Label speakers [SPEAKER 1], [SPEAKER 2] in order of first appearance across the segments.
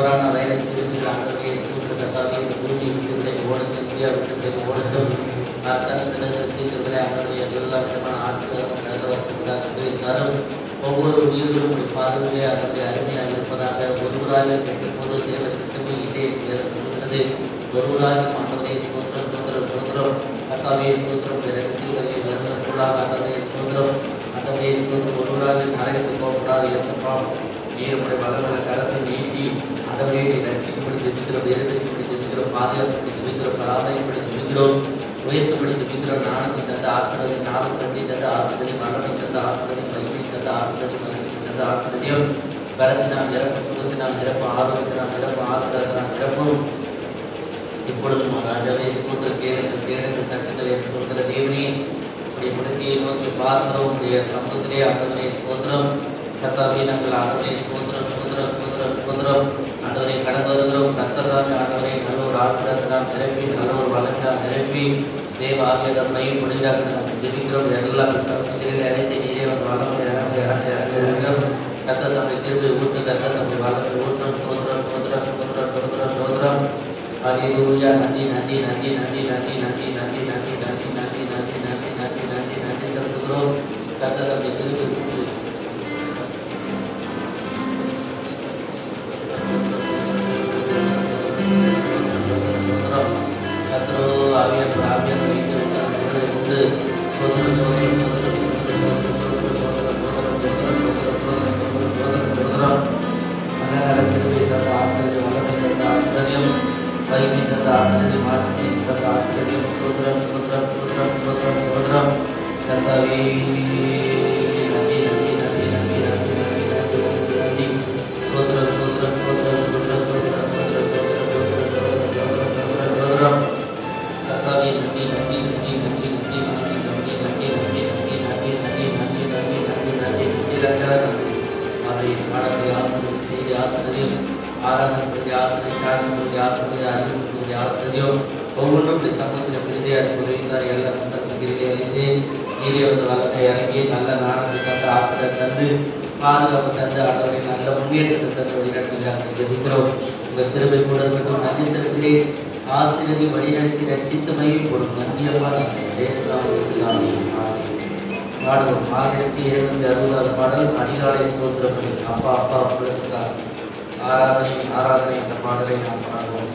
[SPEAKER 1] Corona virus கிருமிகள் ஆண்டவரே ஸ்தோத்திர கர்த்தாவே இந்த பூமி விட்டுகளை ஓடட்டும், இந்தியா விட்டுகளை ஓடட்டும். அரசாங்கத்திலிருந்து சீர்களை ஆண்டவரே எல்லா விதமான ஆசீர்வாதம் கடந்த வருடத்துக்காக தரும். ஒவ்வொரு உயிர்களும் பாதுகாப்பே ஆண்டவரே அருமையாக இருப்பதாக. ஒருவராக கட்டும் போது தேவ சித்தமே இதே சொல்கிறது. ஒருவராக ஆண்டவரே ஸ்தோத்திரம் ஸ்தோத்திரம் ஸ்தோத்திரம் கர்த்தாவே ஸ்தோத்திரம். ரகசியங்களை வருவதற்குள்ளாக ஆண்டவரே ஸ்தோத்திரம் ஆண்டவரே ஸ்தோத்திரம். ஒருவராக நரகத்துக்கு போகக்கூடாது. இயேசப்பா நீருடைய வளங்களை கரத்தை நீட்டி ஆண்டவரே நீ ரட்சிக்கப்படி ஜெபிக்கிறோம், வேதனைப்படி ஜெபிக்கிறோம், பாதுகாப்புப்படி ஜெபிக்கிறோம், பராமரிப்படி ஜெபிக்கிறோம், உயர்த்தப்படி ஜெபிக்கிறோம். ஞானத்தை தந்த ஆசீர்வாதம், ஞாபகத்தை தந்த ஆசீர்வாதம், மரணத்தை தந்த ஆசீர்வாதம், மகிழ்ச்சி தந்த ஆசீர்வாதம், மகிழ்ச்சி தந்த ஆசீர்வாதம், பலத்தினால் நிரப்பும், சுகத்தினால் நிரப்பும், ஆரோக்கியத்தினால் நிரப்பும், ஆசீர்வாதத்தினால் நிரப்பும். இப்பொழுதும் ராஜாவே ஸ்தோத்திர கேளுங்கள் கேளுங்கள் தட்டுங்கள் என்று சொல்கிற தேவனே உடைய முடக்கையை நோக்கி பார்க்கிறோம். உடைய சமூகத்திலே ஆண்டவரே ஸ்தோத்திரம் கர்த்தாவே நாங்கள் ஆண்டவரே ஸ்தோத்திரம் ஸ்தோத்திரம் ஸ்தோத்திரம் ஸ்தோத்திரம் ஆண்டவரை கடந்து வருகிறோம். கர்த்தர்தாமே ஆண்டவரை நல்ல ஒரு ஆசீர்வாதத்தினால் நிரப்பி நல்ல ஒரு வளர்ச்சியாக நிரப்பி தேவ ஆவியதன்மையும் முடிஞ்சாக நாங்கள் ஜெபிக்கிறோம். எல்லா விசுவாசத்திலே அனைத்து நீரே ஒரு வளர்ச்சி இறங்குகிறோம். கர்த்தர் தம்முடைய கிருபை ஊற்று, கர்த்தர் தம்முடைய வளர்ச்சி ஊற்றும். ஸ்தோத்திரம் ஸ்தோத்திரம் ஸ்தோத்திரம் ஸ்தோத்திரம் ஸ்தோத்திரம். ஹல்லேலூயா. நன்றி நன்றி நன்றி நன்றி நன்றி நன்றி நன்றி நன்றி நன்றி நன்றி நன்றி நன்றி நன்றி நன்றி நன்றி செலுத்துகிறோம். கர்த்தர் தம்முடைய கிருபை ஊற்று. கர்த்தரோ ஆவியான ஆவியான உண்டு. சோதர சோதர சோதர சோதர சோதர சோதர சோதர சோதர சோதர சோதர சோதர மன்னர கிருபை தந்த ஆசிரியர், வல்லமை தந்த ஆசிரியம், மகிமை தந்த ஆசிரியம், ஆட்சி தந்த ஆசிரியம். சோதரம் சோதரம் சோதரம் சோதரம் சோதரம். கர்த்தாவே நன்றி நன்றி நன்றி நன்றி நன்றி நன்றி நன்றி நன்றி நன்றி. சோதரம் சோதரம் சோதரம் சோதரம் சோதரம் சோதரம் சோதரம் சோதரம். கர்த்தாவே நன்றி நன்றி நன்றி நன்றி நன்றி நன்றி நன்றி நன்றி நன்றி நன்றி நன்றி நன்றி நன்றி நன்றி நன்றி நன்றி நன்றி ராஜா. அதை பாடத்தை ஆசிரியர் செய்தி ஆசிரியம், ஆராதனை ஆசிரியர், சாட்சி ஆசிரியர், அறிவிப்பு ஆசிரியம், ஒவ்வொன்றும் சமூகத்தில் பிரிதையாக உதவித்தார். எல்லாம் சட்டத்திலே வைத்து நீரே வந்து வளர்த்தை இறங்கி நல்ல நாணத்தை தந்து ஆசிரியர் தந்து பாதுகாப்பு தந்து ஆண்டவரை நல்ல முன்னேற்றத்தை தந்து வழிநடத்துகிறார்கள். ஜெபிக்கிறோம். உங்கள் திரும்பை கூட இருக்கட்டும். நன்றி செலுத்துகிறேன். ஆசிரியரை வழிநடத்தி ரட்சித்து மையம் கொடுக்கும். நன்றியப்பான பாடுவோம். 1760 பாடல் அதிகாலை ஸ்தோத்திரப்படி. அப்பா அப்பா அப்பொழுதுதான் ஆராதனை ஆராதனை என்ற பாடலை நாம் பாடுவோம்.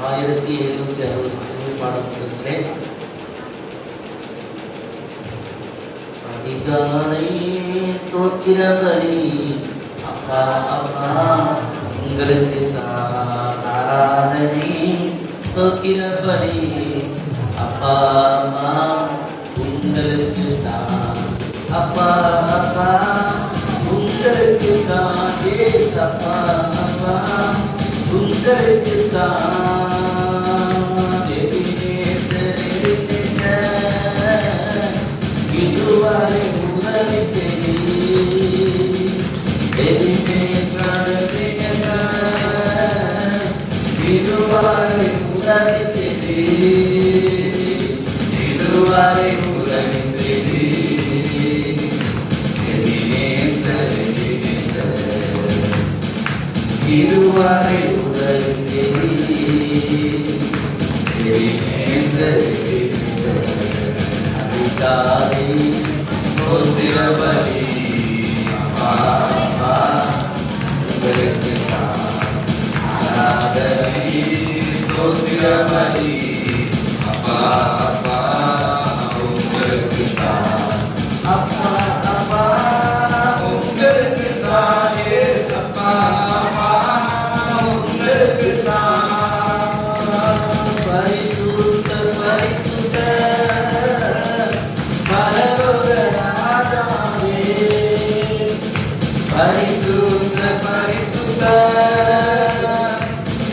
[SPEAKER 1] 1760 பாடல்களே அதிகாலை ஸ்தோத்திரப்படி. அப்பா அப்பா உங்களுக்கு தான் ஆராதனை ஸ்தோத்திரப்படி. அப்பா அம்மா உங்களுக்கு தான். அப்பா அப்பா உங்களுக்கு தான். அப்பா அப்பா உங்களுக்கு தான். இதுவரை உதவி செய்தி இதுவரை உதவி செய்தி இதுவரை உதவி செய்தி இதுவரை உதவி அதிகாலை ஸ்தோத்திரபலி. அப்பா உங்களுக்கு ஆராதனை ஸ்தோத்திரபலி. அப்பா அப்பா உங்களுக்கு அப்பா அப்பா உங்களுக்கு தானே. அப்பா அப்பா உங்களுக்கு பரிசுத்த பரிசுத்த பரிசுத்த பரிசுத்த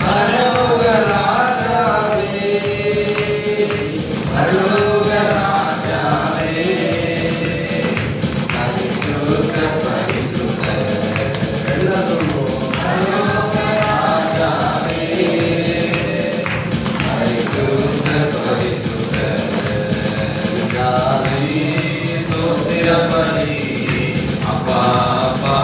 [SPEAKER 1] பரலோக ராஜாவே பரலோக ராஜாவே பரிசுத்த பரிசுத்த பரலோக ராஜாவே பரிசுத்த பரிசுத்த ஸ்தோத்திரபலி. அப்பா அப்பா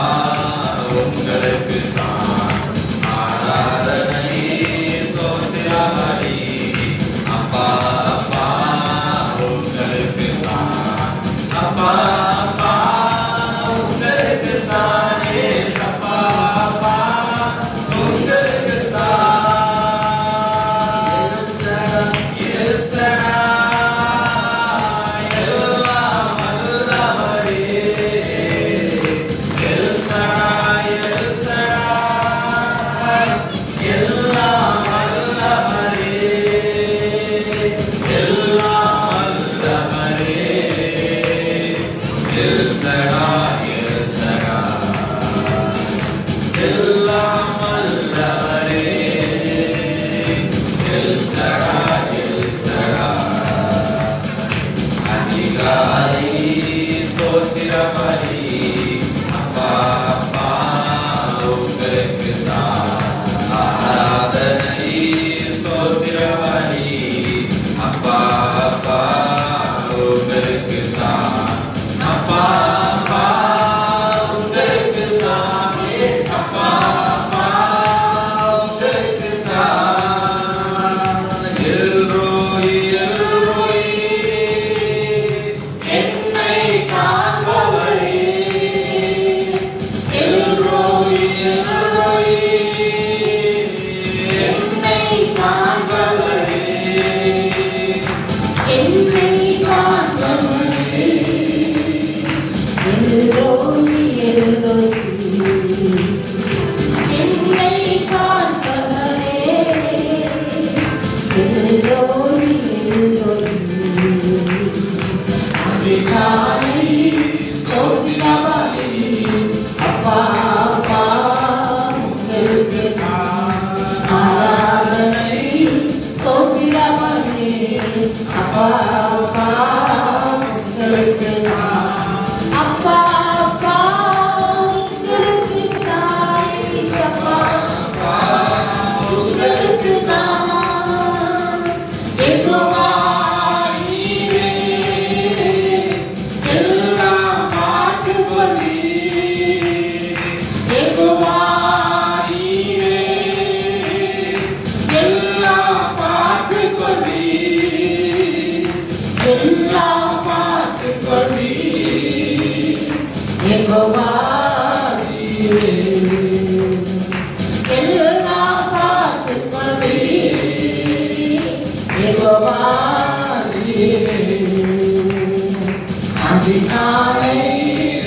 [SPEAKER 2] காலை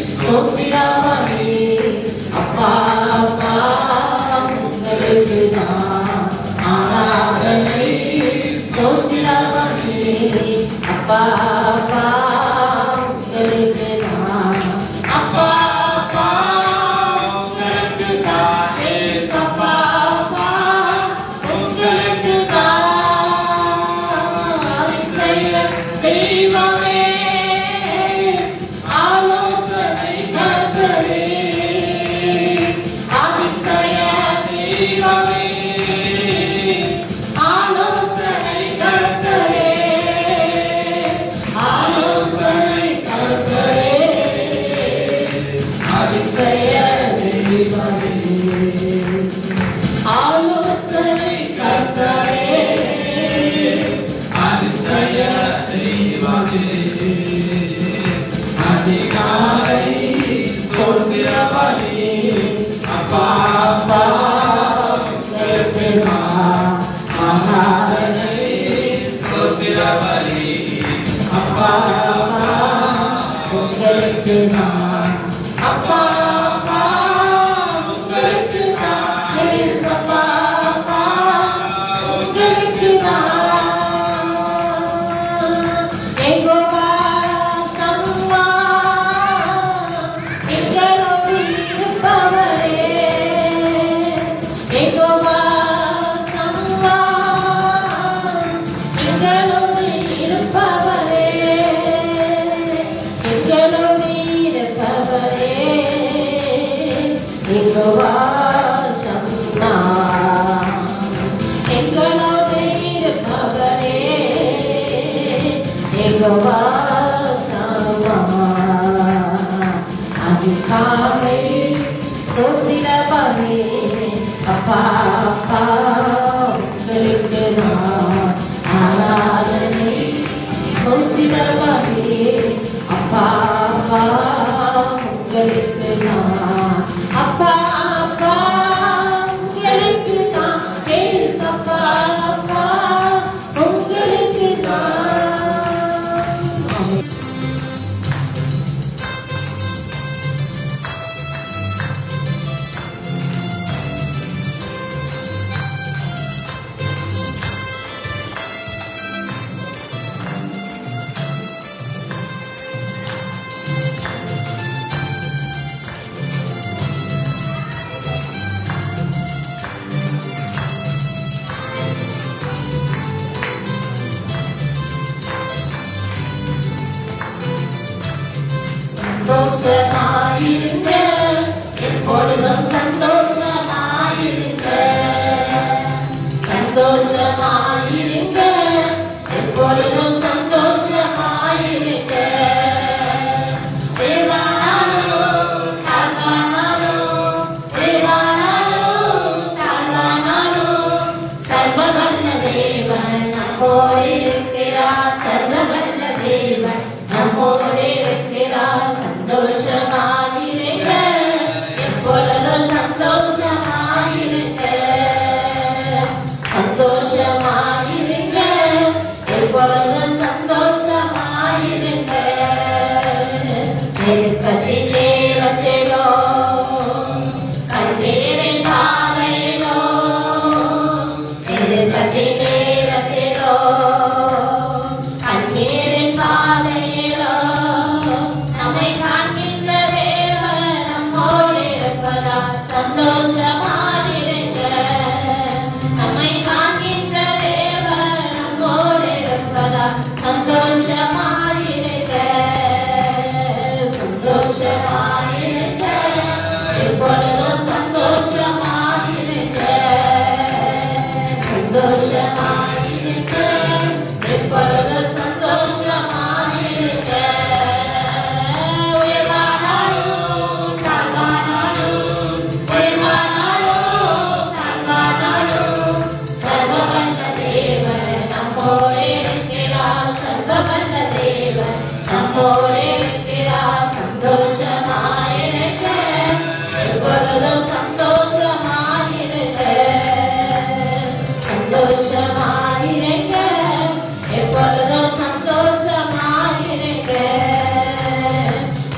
[SPEAKER 2] ஸ்தோத்திரமே அப்பா அப்பா உங்களுக்கு நான் ஆராதனை ஸ்தோத்திரமே அப்பா அப்பா உங்களுக்கு நான் அப்பா அப்பா உங்களுக்கு நான் ஏசப்பா அப்பா உங்களுக்கு நான் அதிசய தெய்வமே ஆலோசனை கர்த்தரே அதிசய தெய்வமே ஆலோசனை கர்த்தரே ஆலோசனை கர்த்தரே அதிசய தெய்வமே ஆலோசனை கர்த்தரே அதிசய தெய்வமே அதிகாலை ஸ்தோத்திர பலி அப்பா அப்பா உங்களுக்கு நான் ஆராதனை ஸ்தோத்திர பலி அப்பா அப்பா உங்களுக்கு நான் அப்பா அப்பா உங்களுக்கு நான் ஏசப்பா அப்பா உங்களுக்கு நான் யெகோவா சம்மா எங்களோடு இருப்பவரே யெகோவா சம்மா எங்களோடு இருப்பவரே எங்களோடு இருப்பவரே யெகோவா சம்மா எங்களோடு இருப்பவரே யெகோவா சம்மா அதிகாலை ஸ்தோத்திரமே அப்பா அப்பா உங்களுக்கு நான் ஆராதனை ஸ்தோத்திரமே அப்பா அப்பா உங்களுக்கு நான் அப்பா அப்பா உங்களுக்கு நான் ஏசப்பா அப்பா உங்களுக்கு நான் சந்தோஷமாயிருங்க எப்பொழுதும் சந்தோஷமாயிருங்க சந்தோஷமாயிருங்க எப்பொழுதும் சந்தோஷமாயிருங்க தேவானாலும் தாழ்வானாலும் தேவானாலும் தாழ்வானாலும் சர்வவல்ல தேவன் நம்மோடு இருக்கிறார் சர்வவல்ல தேவன் நம்மோடு இருக்கிறார் சந்தோஷமாயிருங்க எப்பொழுதும் சந்தோஷமாயிருங்க சந்தோஷமாயிருங்க எப்பொழுதும் சந்தோஷமாயிருங்க நெருக்கத்தின் நேரத்திலோ கண்ணீரின் பாதையிலோ நெருக்கத்தின் நேரத்திலோ கண்ணீரின் பாதையிலோ நம்மை காண்கின்ற தேவன் நம்மோடு இருப்பதால் சந்தோஷமாயிருங்க நம்மை காண்கின்ற தேவன் நம்மோடு இருப்பதால் சந்தோஷமாயிருங்க சந்தோஷமாயிருங்க எப்பொழுதும் சந்தோஷமாயிருங்க சந்தோஷமாயிருங்க எப்பொழுதும் சந்தோஷமாயிருங்க உயர்வானாலும் தாழ்வானாலும் உயர்வானாலும் தாழ்வானாலும் சர்வவல்ல தேவன் நம்மோடு இருக்கிறார் சர்வவல்ல தேவன் நம்மோடு இருக்கிறார் சந்தோஷமாயிருங்க எப்பொழுதும்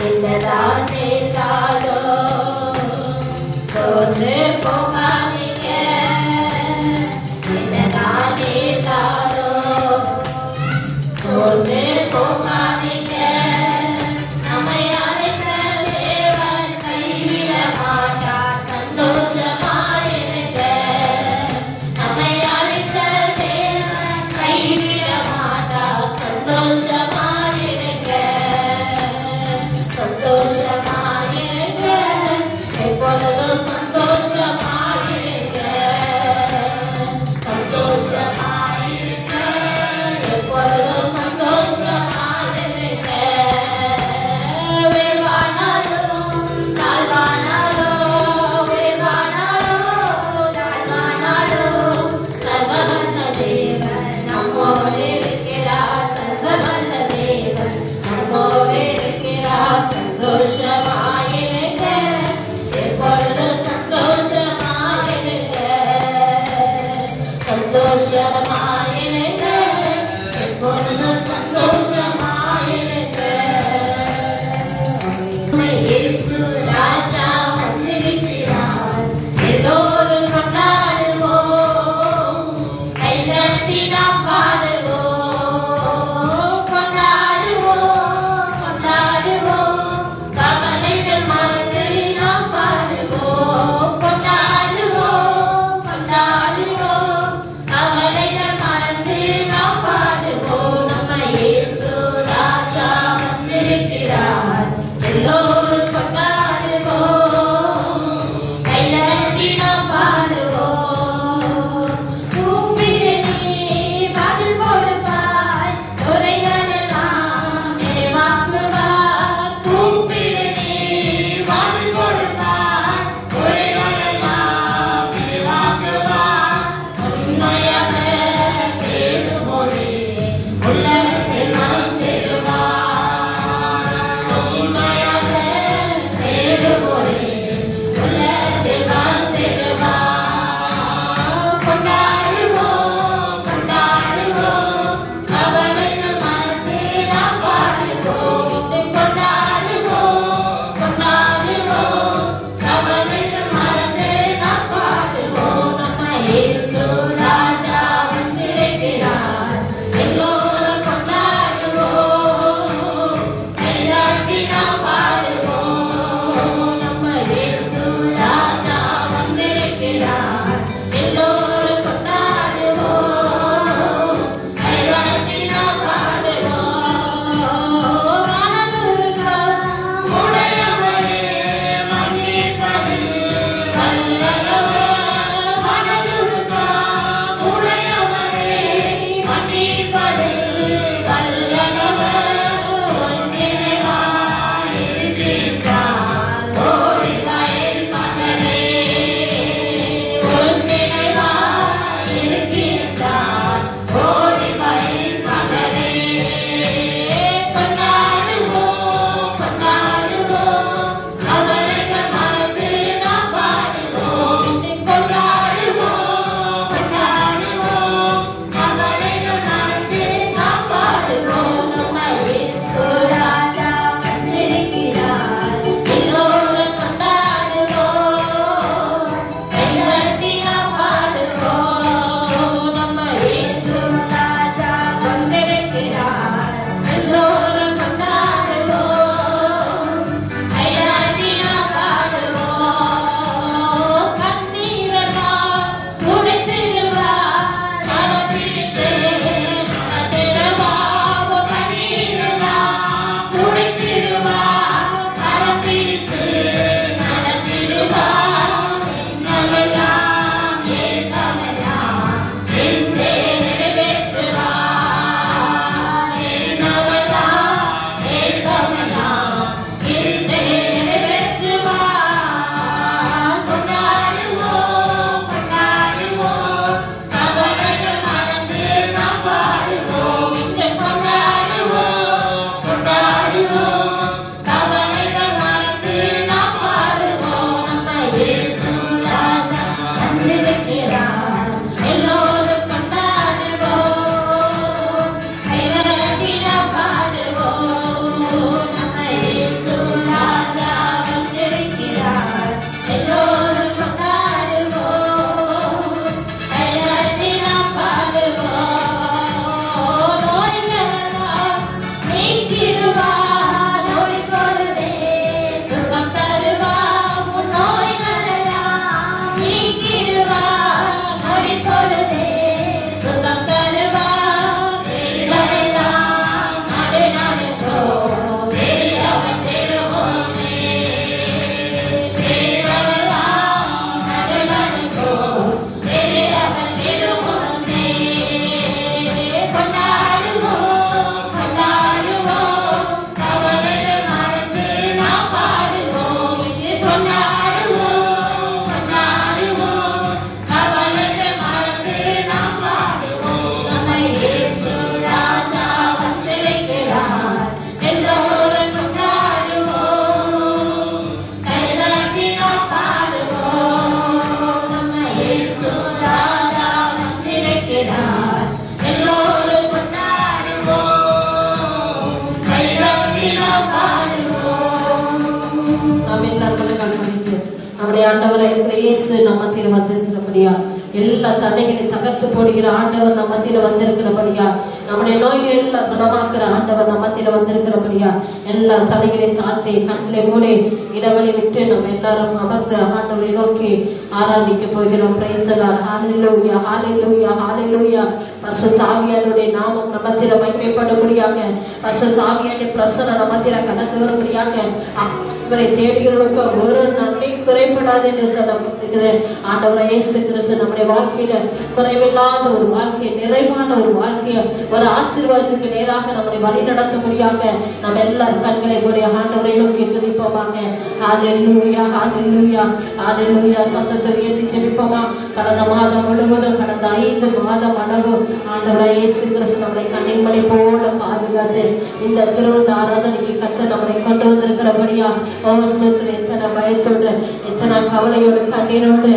[SPEAKER 2] என்னதான் நேர்ந்தாலோ சோர்ந்து போகாதீங்க. என்னதான் நேர்ந்தாலோ சோர்ந்து போகாதீங்க. நம்மை அழைத்த தேவன் கைவிட மாட்டார். சந்தோஷமாயிருங்க. நம்மை அழைத்த தேவன் கைவிட மாட்டார். சந்தோஷமாயிருங்க. சந்தோஷமாயிருங்க. எப்பொழுதும் சந்தோஷமாயிருங்க. சந்தோஷமாயிருங்க. எப்பொழுதும் சந்தோஷமாயிருங்க. உயர்வானாலும் தாழ்வானாலும், உயர்வானாலும் தாழ்வானாலும், சர்வவல்ல தேவன் நம்மோடு இருக்கிறார். சர்வவல்ல தேவன் நம்மோடு இருக்கிறார். சந்தோஷமாயிருங்க. எப்பொழுதும் சந்தோஷமாயிருங்க. சந்தோஷமாயிருங்க. எப்பொழுதும் சந்தோஷமாயிருங்க. இயேசு ராஜா வந்திருக்கிறார். எல்லோரும் கொண்டாடுவோம். கைதட்டி நாம் பாடுவோம். கொண்டாடுவோம், கொண்டாடுவோம். கவலைகள் மறந்து நாம் பாடுவோம். கொண்டாடுவோம், கொண்டாடுவோம். கவலைகள் மறந்து நாம் பாடுவோம். நம்ம இயேசு ராஜா வந்திருக்கிறார். எல்லோரும் கொண்டாடுவோம். கைதட்டி நாம் பாடுவோம். கூப்பிட்டு நீ பதில் கொடுப்பாய். குறைகள் எல்லாம் நிறைவாக்குவாய். கூப்பிட்டு நீ பதில் கொடுப்பாய். குறைகள் எல்லாம் நிறைவாக்குவாய். உண்மையாக தேடுவோரே உள்ளத்தில் வந்திடுவார். உண்மையாக
[SPEAKER 3] ஆண்டவரை இயேசு நம்மத்தில் வந்திருக்கிறபடியா, எல்லா தடைகளை தகர்த்து போடுகிற ஆண்டவர் நம்மத்தில் வந்திருக்கிறபடியா, நம்முடைய நோய்களை எல்லாம் குணமாக்குற ஆண்டவர் நம்மத்தில் வந்திருக்கிறபடியா, எல்லா தடைகளை தாழ்த்தி கண்களை மூடி இடைவெளி விட்டு நம்ம எல்லாரும் அமர்ந்து ஆண்டவரை நோக்கி ஆராதிக்க போகிறோம். Praise the lord. Hallelujah, hallelujah, hallelujah. பரிசுத்த ஆவியானவருடைய நாமம் நம்மத்தில் மகிமைப்படும்படியாக, பரிசுத்த ஆவியானுடைய பிரசன்னம் நம்மத்தில் கடந்து வரும்படியாக, இவரை தேடுகிறவர்களுக்கு ஒரு நன்மை குறைபடாது என்று சொல்லப்பட்டிருக்கிறது. ஆண்டவர் இயேசு கிறிஸ்து நம்முடைய வாழ்க்கையில குறைவில்லாத ஒரு வாழ்க்கை, நிறைவான ஒரு வாழ்க்கையை, ஒரு ஆசீர்வாதத்துக்கு நேராக நம்மை வழி நடத்த முடியாத நம்ம எல்லாரும் கண்களை கூடிய ஆண்டவரை நோக்கி துதிப்போமாக. ஹalleluya, ஹalleluya, ஹalleluya. சத்தத்தை உயர்த்தி ஜெபிப்போமா. கடந்த மாதம் முழுவதும், கடந்த 5 மாதம் அளவு ஆண்டவர் இயேசு கிறிஸ்து நம்மை கண்ணின் மணி போல பாதுகாத்து இந்த திருவிழா ஆராதனைக்கு கர்த்தர் நம்மை கொண்டு வந்திருக்கிறபடியா, எத்தனை பயத்தோடு, எத்தனை கவலையோடு, கண்ணீரோடு,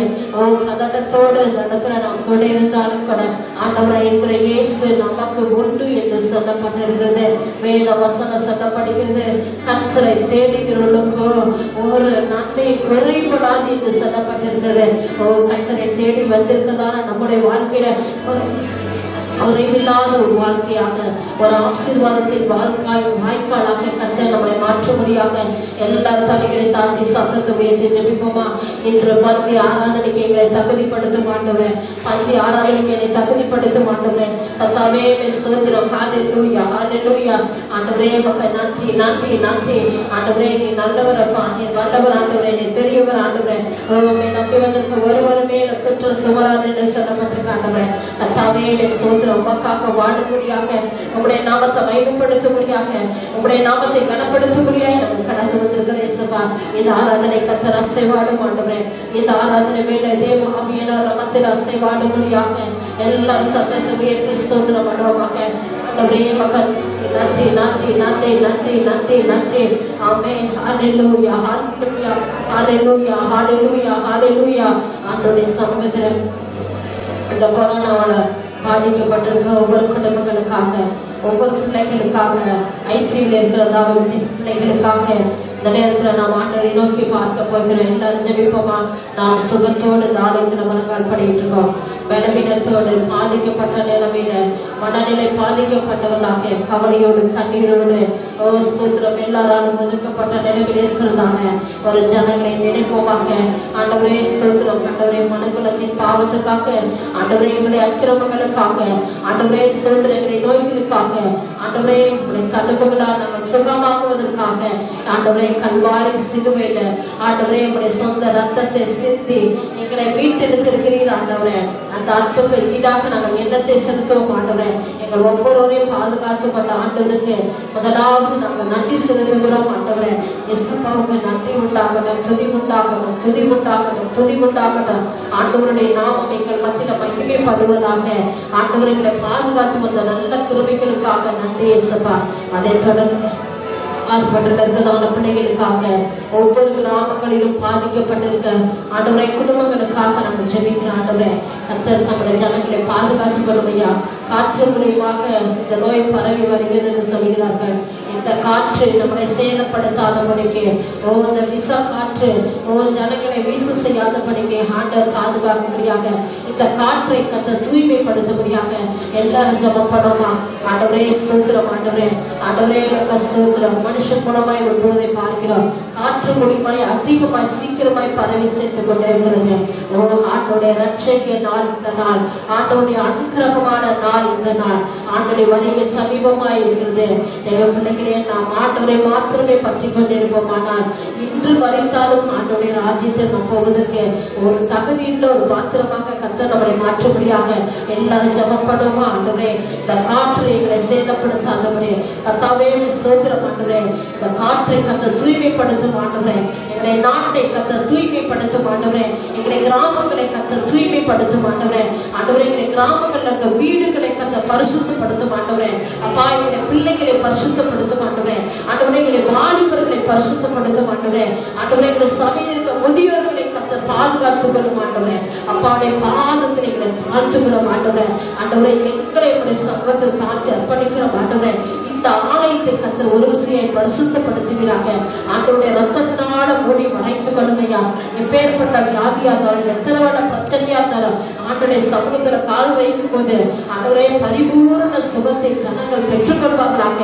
[SPEAKER 3] பதட்டத்தோடு இந்த இடத்துல நாம் கூட இருந்தாலும் கூட ஆண்டவரை இருக்கிற இயேசு நமக்கு உண்டு என்று சொல்லப்பட்டிருக்கிறது. வேத வசனம் சொல்லப்படுகிறது. கர்த்தரை தேடுகிறவர்களுக்கு ஒரு நன்மை குறைபடாது என்று சொல்லப்பட்டிருக்கிறது. கர்த்தரை தேடி வந்திருக்கதான நம்முடைய வாழ்க்கையில குறைவில்லாத ஒரு வாழ்க்கையாக, ஒரு ஆசீர்வாதத்தின் வாய்க்காலாக கர்த்தர் நம்மளை மாற்றும்படியாக எல்லாரும் தலைகளை தாழ்த்தி சத்தத்தை உயர்த்தி ஜெபிப்போமா. இன்று பந்தி ஆராதனைக்கு எங்களை தகுதிப்படுத்தும் ஆண்டவரே, பந்தி ஆராதனைக்கு என்னை தகுதிப்படுத்தும் ஆண்டவரே. கர்த்தாவே ஸ்தோத்திரம். ஹalleluya, ஹalleluya. ஆண்டவரே உமக்கு நன்றி, நன்றி, நன்றி. ஆண்டவரே நீ நல்லவர் அப்பா, நீ வல்லவர் ஆண்டவரே, நீ பெரியவர் ஆண்டவரே. உம்மை நம்பி வந்திருக்க ஒருவருமே குற்றம் சுமராது என்று சொல்லப்பட்டிருக்க ஆண்டவரே. கர்த்தாவே ஸ்தோத்திரம். உமக்காக வாழும்படியாக, உம்முடைய நாமத்தை மகிமைப்படுத்தும்படியாக, உம்முடைய நாமத்தை கனப்படுத்தும்படியாக நம்ம கடந்து வந்திருக்கிற இயேசுவா, இந்த ஆராதனை கர்த்தர் அசைவாடும் ஆண்டவரே. இந்த ஆராதனை மேல தேவ ஆவியானவர் நாமத்தில் அசைவாடும்படியாக எல்லாரும் சத்தத்தை உயர்த்தி ஸ்தோத்திரம் பண்ணுவோமாக. ஆண்டவரே மகன் நன்றி, நன்றி, நன்றி, நன்றி, நன்றி, நன்றி. ஆமென். ஹalleluya, ஹalleluya, ஹalleluya, ஹalleluya, ஹalleluya. ஆண்டவருடைய சமூகத்தில் இந்த கொரோனாவால பாதிக்கப்பட்டிருக்கிற ஒவ்வொரு குடும்பங்களுக்காக, ஒவ்வொரு பிள்ளைகளுக்காக, ஐசியூல இருக்கிறதா பிள்ளைகளுக்காக இந்த நேரத்தில் நாம் ஆண்டவரை நோக்கி பார்க்க போகிறோம். எல்லாரும் ஜெபிப்போமா. நாம் சுகத்தோடு நாளைக்கு மனங்கால் பண்ணிட்டு இருக்கோம். பலவீனத்தோடு, பாதிக்கப்பட்ட நிலைமையில, மனநிலை பாதிக்கப்பட்டவர்களாக, கவலையோடு, கண்ணீரோடு, ஸ்தோத்திரம் எல்லாராலும் ஒதுக்கப்பட்ட நிலைமையில் இருக்கிறதான ஒரு ஜனங்களை நினைப்போமாக. ஆண்டவரே ஸ்தோத்திரம். ஆண்டவரே மனுக்குலத்தின் பாவத்துக்காக, ஆண்டவரே எங்களுடைய அக்கிரமங்களுக்காக, ஆண்டவரே ஸ்தோத்திரம் எங்களுடைய நோய்களுக்காக, ஆண்டவரே உங்களுடைய தடுப்புகளால் நாங்கள் சுகமாக்குவதற்காக, ஆண்டவரே கல்வாரி சிலுவையில ஆண்டவரே உங்களுடைய சொந்த ரத்தத்தை சிந்தி எங்களை மீட்டெடுத்திருக்கிறீர் ஆண்டவரே. அந்த அன்புக்கு ஈடாக நாங்கள் எண்ணத்தை செலுத்துவோம் ஆண்டவரே. எங்கள் ஒவ்வொருவரையும் பாதுகாத்து கொண்ட ஆண்டவருக்கு முதலாவது நாங்கள் நன்றி செலுத்துகிறோம் ஆண்டவரே. இயேசுவுக்கு நன்றி உண்டாகட்டும், துதி உண்டாகட்டும், துதி உண்டாகட்டும், துதி உண்டாகட்டும். ஆண்டவருடைய நாமம் எங்கள் மத்தியில மகிமைப்படுவதாக. ஆண்டவர் எங்களை பாதுகாத்து வந்த நல்ல கிருபைகளுக்காக நன்றி இயேசுப்பா. அதை தொடர்ந்து ஹாஸ்பிட்டல் இருக்கிறதான பிள்ளைகளுக்காக, ஒவ்வொரு கிராமங்களிலும் பாதிக்கப்பட்டிருக்க ஆண்டவரை குடும்பங்களுக்காக நம்ம ஜெபிக்கிறோம் ஆண்டவரே. கர்த்தர் நம்முடைய ஜனங்களை பாதுகாத்துக் கொள்ளுமையா. காற்று மூலியமாக இந்த நோய் பரவி வருகிறது என்று சொல்கிறார்கள். இந்த காற்று நம்மளை சேதப்படுத்தாதபடிக்கு, இந்த விச காற்று ஜனங்களை வீச செய்யாதபடிக்கு ஆண்டவர் பாதுகாக்கும்படியாக, இந்த காற்றை கர்த்தர் தூய்மைப்படுத்தும்படியாக எல்லாரும் ஜெபம் பண்ணுமா. ஆண்டவரே ஸ்தோத்திரம். ஆண்டவரே, ஆண்டவரே ஸ்தோத்திரம். மனுஷன் மூலமாய் வருவதை பார்க்கிறோம். காற்று மூலியமாய் அதிகமாய் சீக்கிரமாய் பரவி சென்று கொண்டே இருக்கிறது. ஆண்டோடைய ரட்சைக்கு நாள் இந்த நாள், ஆண்டோடைய அனுக்கிரகமான நாள் இந்த நாள், ஆண்டோடைய வருகை சமீபமாய் இருக்கிறது. தேவ பிள்ளைகளே, நாம் ஆண்டவரை மாத்திரமே பற்றி கொண்டிருப்போமானால் இன்று வரைத்தாலும் ஆண்டோடைய ராஜ்யத்தில் நாம் போவதற்கு ஒரு தகுதியுள்ள ஒரு பாத்திரமாக கர்த்தர் நம்மை மாற்றும்படியாக எல்லாரும் ஜெபம் பண்ணுவோம். ஆண்டவரே, இந்த காற்று எங்களை சேதப்படுத்தாதபடி கர்த்தாவே ஸ்தோத்திரம். ஆண்டவரே, இந்த காற்றை கர்த்தர் தூய்மைப்படுத்தும் ஆண்டவரே. எங்களுடைய நாட்டை கர்த்தர் தூய்மைப்படுத்தும் ஆண்டவரே. எங்களுடைய கிராமங்களை கர்த்தர் தூய்மைப்படுத்தும் ஆண்டவரே. ஆண்டவரே, எங்களுடைய கிராமங்கள்ல இருக்க வீடுகளை கர்த்தர் பரிசுத்தப்படுத்தும் ஆண்டவரே. அப்பா, எங்களுடைய பிள்ளைகளை பரிசுத்தப்படுத்தும் ஆண்டவரே. ஆண்டவரே, எங்களுடைய வாலிபர்களை பரிசுத்தப்படுத்தும் ஆண்டவரே. ஆண்டவரே, எங்களுடைய சபையில் இருக்க முதியோர்களை கர்த்தர் பாதுகாத்துக் கொள்ளும் ஆண்டவரே. அப்பாவுடைய பாதத்தில் எங்களை தாழ்த்துகிறோம் ஆண்டவரே. ஆண்டவரே, எங்களை உங்களுடைய சங்கத்தில் தாழ்த்தி அர்ப்பணிக்கிறோம் ஆண்டவரே. இந்த ஆலயத்தை கர்த்தர் ஒரு விசையை பரிசுத்தப்படுத்துவீராக. ஆண்டவருடைய ரத்தத்தினால மூடி மறைத்துக் கொள்ளுமையா. எப்பேற்பட்ட வியாதியா இருந்தாலும், எத்தனை வட பிரச்சனையா இருந்தாலும் ஆண்டவருடைய சமூகத்துல கால் வைக்கும் போது ஆண்டவரே பரிபூரண சுகத்தை ஜனங்கள் பெற்றுக்கொள்வார்களாக.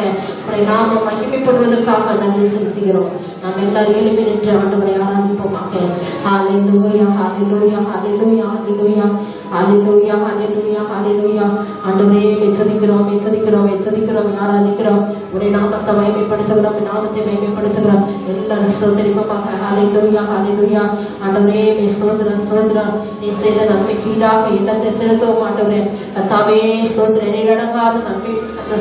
[SPEAKER 3] நாம மகிமைப்படுவதற்காக நன்றி செலுத்துகிறோம். நாம் எல்லாரும் எழுப்பி நின்று ஆண்டவரை ஆராதிப்போமாக. ஹல்லேலூயா, ஹல்லேலூயா, ஹல்லேலூயா, ஹல்லேலூயா, ஹல்லேலூயா, ஹல்லேலூயா, ஹல்லேலூயா. ஆண்டவரே துதிக்கிறோம், துதிக்கிறோம், துதிக்கிறோம், ஆராதிக்கிறோம். உடைய நாமத்தை மகிமைப்படுத்துகிறோம், நாமத்தை மகிமைப்படுத்துகிறோம். எல்லாரும் ஸ்தோத்திரிப்போமாக. ஹல்லேலூயா, ஹல்லேலூயா. ஆண்டவரே ஸ்தோத்திரம், ஸ்தோத்திரம். நீ செய்த நன்மைக்கு ஈடாக இல்லத்தை செலுத்துவோம் ஆண்டவரே. கர்த்தாவே ஸ்தோத்திரம். நீரடங்காத நன்மை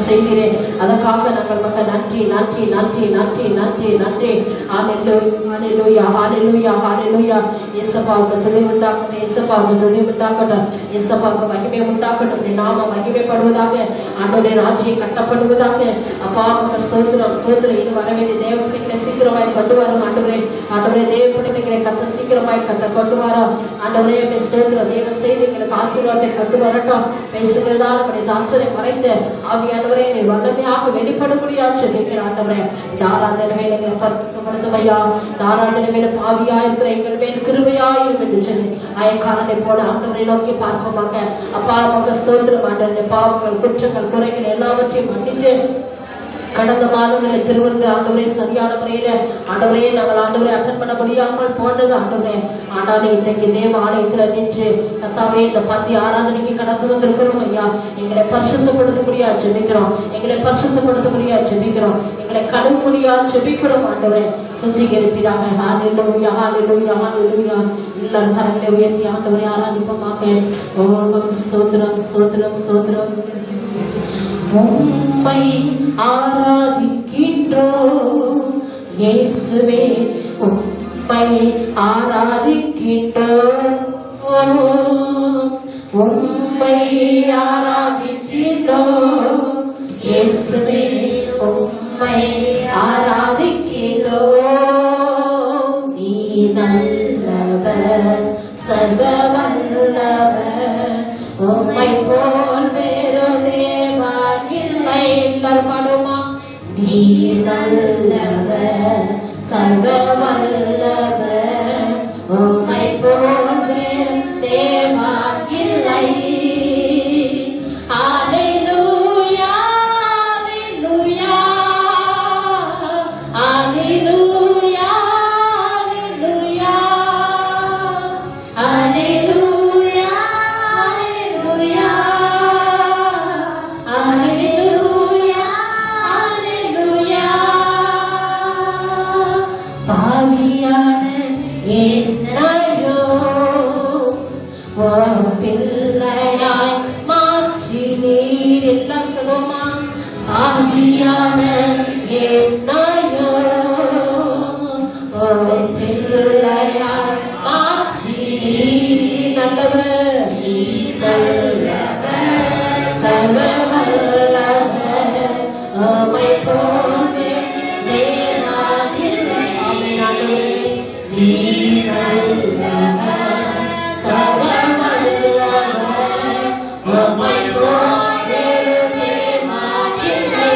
[SPEAKER 3] செய்கிறேன், அதற்காக நாங்கள் மக்கள் நன்றி, நன்றி, நன்றி, நன்றி, நன்றி, நன்றி. ஹல்லேலூயா, ஹல்லேலூயா, ஹல்லேலூயா. இயேசுவுக்கு துதி உண்டாகட்டும், இயேசுவுக்கு துதி உண்டாகட்டும், இயேசுவுக்கு மகிமை உண்டாகட்டும். நாம மகிமைப்படுவதாக, ஆண்டவருடைய ராஜ்யம் கட்டப்படுவதாக. அப்பா உமக்கு ஸ்தோத்திரம், ஸ்தோத்திரம். இனி வர வேண்டிய தேவ பிள்ளைகளை சீக்கிரமாய் கொண்டு வரும் ஆண்டவரே. ஆண்டவரே தேவ பிள்ளைகளை கத்த சீக்கிரமாய் கத்த கொண்டு வரோம் ஆண்டவரே. ஸ்தோத்திரம். தேவ செய்தி எங்களுக்கு ஆசீர்வாதத்தை கொண்டு வரட்டும். பேசுகிறதால் நம்முடைய தாசனை மறைத்து ஆவியானவரே நீ வல்லமையாக வெளிப்பட முடியாது சொல்லிக்கிற ஆண்டவரே. ஆராதனை வேலை எங்களை பரிசுத்தப்படுத்துமையா. ஆராதனை வேலை பாவியா இருக்கிற எங்கள் மேல் கிருபையா இருக்கும் என்று சொல்லி அயக்காரனை போல ஆண்டவரை நோக்கி பார்ப்போமாக. அப்பா உமக்கு ஸ்தோத்திரம் ஆண்டவரே. பாவங்கள், குற்றங்கள், குறைகள் எல்லாவற்றையும் மன்னித்து கடந்த மாதங்களை திருவருங்க ஆண்டவரே சரியான முறையில ஆண்டவரே நாங்கள் ஆண்டவரை அட்டன் பண்ண முடியாமல் போனது ஆண்டவரே. ஆண்டாலே இன்றைக்கு தேவ ஆலயத்துல நின்று கர்த்தாவே இந்த பந்தி ஆராதனைக்கு கடந்து வந்திருக்கிறோம் ஐயா. எங்களை பரிசுத்தப்படுத்த முடியாது ஜெபிக்கிறோம், எங்களை பரிசுத்தப்படுத்த முடியாது ஜெபிக்கிறோம், எங்களை கழுவ முடியாது ஜெபிக்கிறோம் ஆண்டவரே. சுத்திகரிப்பீராக. ஹல்லேலூயா, ஹல்லேலூயா, ஹல்லேலூயா. எல்லாரும் கரங்களை உயர்த்தி ஆண்டவரை ஆராதிப்போமாக. ஓம் ஸ்தோத்திரம், ஸ்தோத்திரம், ஸ்தோத்திரம். உம்மை ஆராதிக்கின்றோம் இயேசுவே, உம்மை ஆராதிக்கின்றோம், உம்மை ஆராதிக்கின்றோம் இயேசுவே, உம்மை ஆராதிக்கின்றோம். நீ நல்லவர், சர்வ வல்லவர், உம்மை போல் வேறு தேவன் இல்லை. எல்லாரும் பாடுமா. நீ நல்லவர், சர்வ வல்லவர், உம்மை போல் வேறு தேவன் இல்லை. ஹல்லேலூயா, ஹல்லேலூயா, ஹல்லேலூயா, ஹல்லேலூயா, ஹல்லேலூயா, ஹல்லேலூயா, ஹல்லேலூயா, ஹல்லேலூயா. பாவியான என்னையோ ஒரு பிள்ளையாய் மாற்றி நீர். எல்லாம் சொல்லுமா. பாவியான என்னையோ ஒரு பிள்ளையாய் மாற்றி நீர். நல்லவர், நல்லவர், சர்வ வல்லவர், உம்மை போல தேவன் இல்லை. நீ நல்லவர், சர்வ வல்லவர், உம்மை போல தேவன் இல்லை.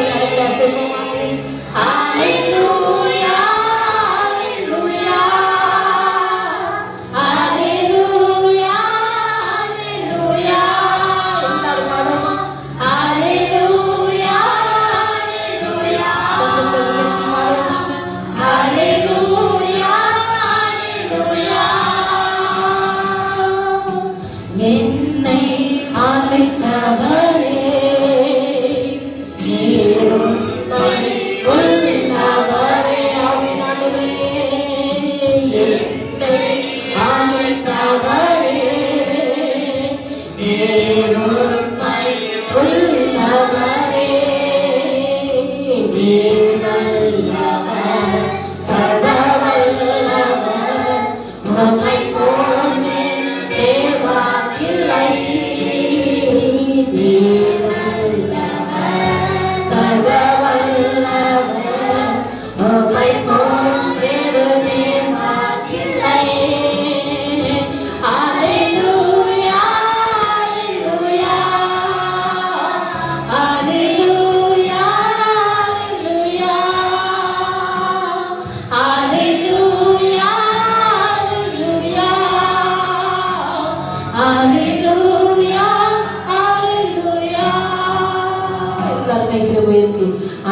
[SPEAKER 3] ஹல்லேலூயா, ஹல்லேலூயா, ஹல்லேலூயா, ஹல்லேலூயா. எல்லாரும் பாடுமா. ஹல்லேலூயா, ஹல்லேலூயா, ஹல்லேலூயா, ஹல்லேலூயா,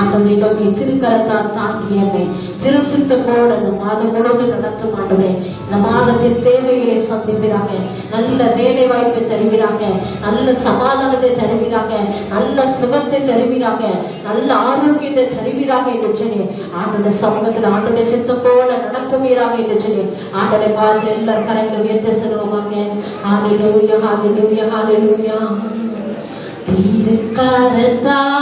[SPEAKER 3] ஆண்டவரை நோக்கி திருக்கரத்தால் தாங்கி என்னை திருசித்தமோடு அந்த மாதம் முழுவதும் நடத்தும் ஆண்டவரே. இந்த மாதத்தின் தேவைகளை சந்திப்பீராக, நல்ல வேலை வாய்ப்பை தருவீராக, நல்ல சமாதானத்தை தருவீராக, நல்ல சுகத்தை தருவீராக, நல்ல ஆரோக்கியத்தை தருவீராக என்று சொல்லி ஆண்டோட சமூகத்தில் ஆண்டோட சித்தமோடு நடத்துவீராக என்று சொல்லி ஆண்டோட பார்த்து எல்லாரும் கரங்களை உயர்த்த சொல்லுவோமாக. ஹல்லேலூயா, ஹல்லேலூயா, ஹல்லேலூயா. திருக்கரத்தால்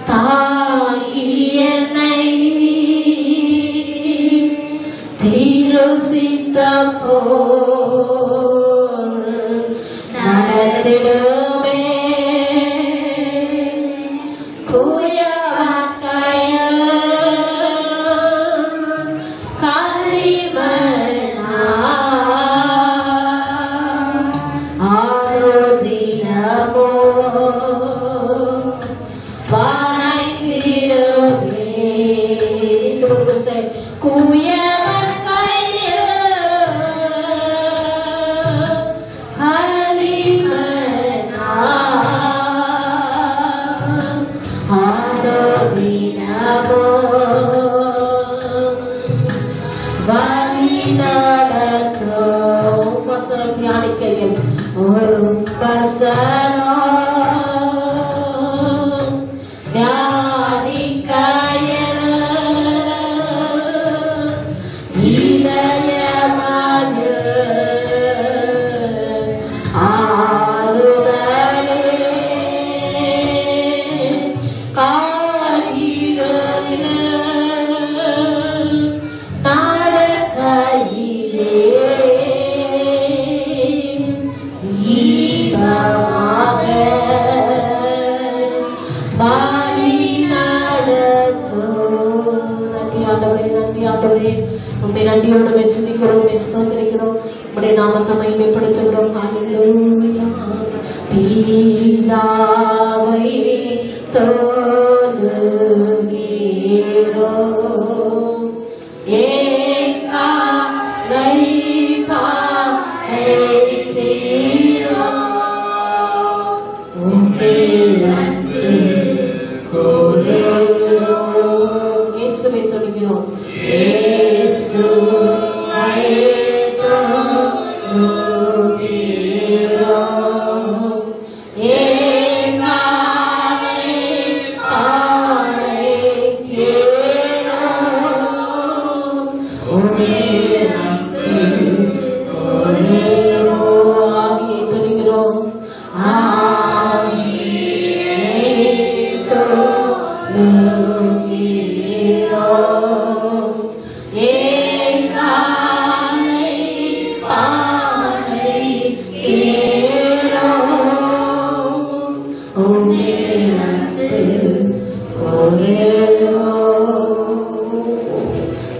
[SPEAKER 3] தாங்கி என்னை திருசித்தம் போல் நடத்திடுமே. தூய வாழ்க்கையில் தியானிக்கையில் ஒரு நன்றியோடு வெற்றிக்கிறோம், ஸ்தோத்திரிக்கிறோம், உம்முடைய நாமத்தை மகிமைப்படுத்துகிறோம். ஹல்லேலூயா. பிதாவை தொழுகிறோம், எங்களை காக்கிறோம், இயேசுவை தொழுகிறோம்,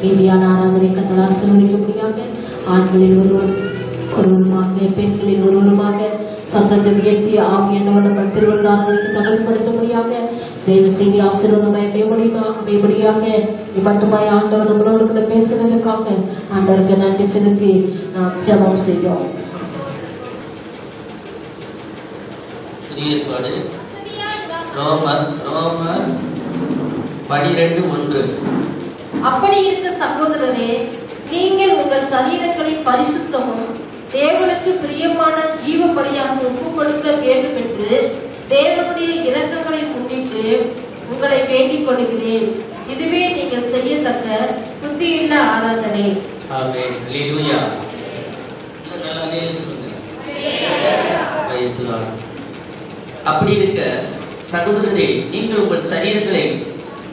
[SPEAKER 3] இந்தியான ஆராதனை கத்தர் ஆசீர்வதிக்கும்படியாக ஆண்களில் ஒருவருமாக பெண்களில் ஒருவருமாக சத்தத்தை உயர்த்தி ஆகியவர்கள் திருவிழாவிற்கு தகவல்படுத்தும்படியாக தெய்வ செய்தி ஆசீர்வாதமாய் அமையும்படியாக மட்டுமாய் ஆண்டவர் நம்மளோடு கூட பேசுவதற்காக ஆண்டவருக்கு நன்றி செலுத்தி நாம் ஜெபம் செய்வோம்.
[SPEAKER 1] ரோமர் 12:1.
[SPEAKER 4] அப்படி இருக்க சகோதரரே, நீங்கள் உங்கள் சரீரங்களை பரிசுத்தமும் தேவனுக்கு பிரியமான ஜீவபலியாக ஒப்புக் கொடுக்க வேண்டும் என்று தேவனுடைய இரக்கங்களை முன்னிட்டு உங்களை வேண்டிக் கொள்கிறேன். இதுவே நீங்கள் செய்யத்தக்க புத்தியுள்ள ஆராதனை.
[SPEAKER 1] ஆமென். ஹல்லேலூயா. அப்படி இருக்க சகோதரரே, நீங்கள் உங்கள் சரீரங்களை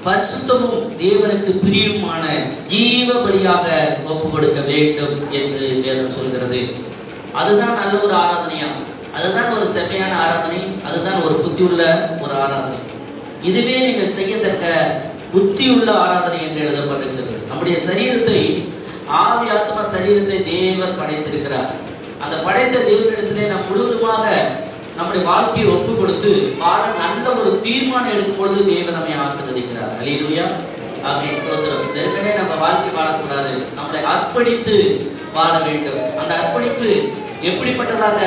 [SPEAKER 1] பரிசுத்தமும் தேவனுக்கு பிரியமான ஜீவ பலியாக ஒப்பு கொடுக்க வேண்டும் என்று வேதம் சொல்கிறது. அதுதான் நல்ல ஒரு ஆராதனையா, அதுதான் ஒரு செம்மையான ஆராதனை, அதுதான் ஒரு புத்தியுள்ள ஒரு ஆராதனை. இதுவே நீங்கள் செய்யத்தக்க புத்தியுள்ள ஆராதனை என்று எழுதப்பட்டிருக்கிறது. நம்முடைய சரீரத்தை, ஆவி ஆத்மா சரீரத்தை தேவன் படைத்திருக்கிறார். அந்த படைத்த தேவனிடத்திலே நாம் முழுவதுமாக நம்முடைய வாழ்க்கையை ஒப்பு கொடுத்து வாழ நல்ல ஒரு தீர்மானம் எடுக்கும் பொழுது தேவன் நம்மை ஆசீர்வதிக்கிறார். ஹல்லேலூயா. ஆமென். ஸ்தோத்திரம். வெறுமனே நம்ம வாழ்க்கை வாழக்கூடாது, நம்மளை அர்ப்பணித்து வாழ வேண்டும். அந்த அர்ப்பணிப்பு எப்படிப்பட்டதாக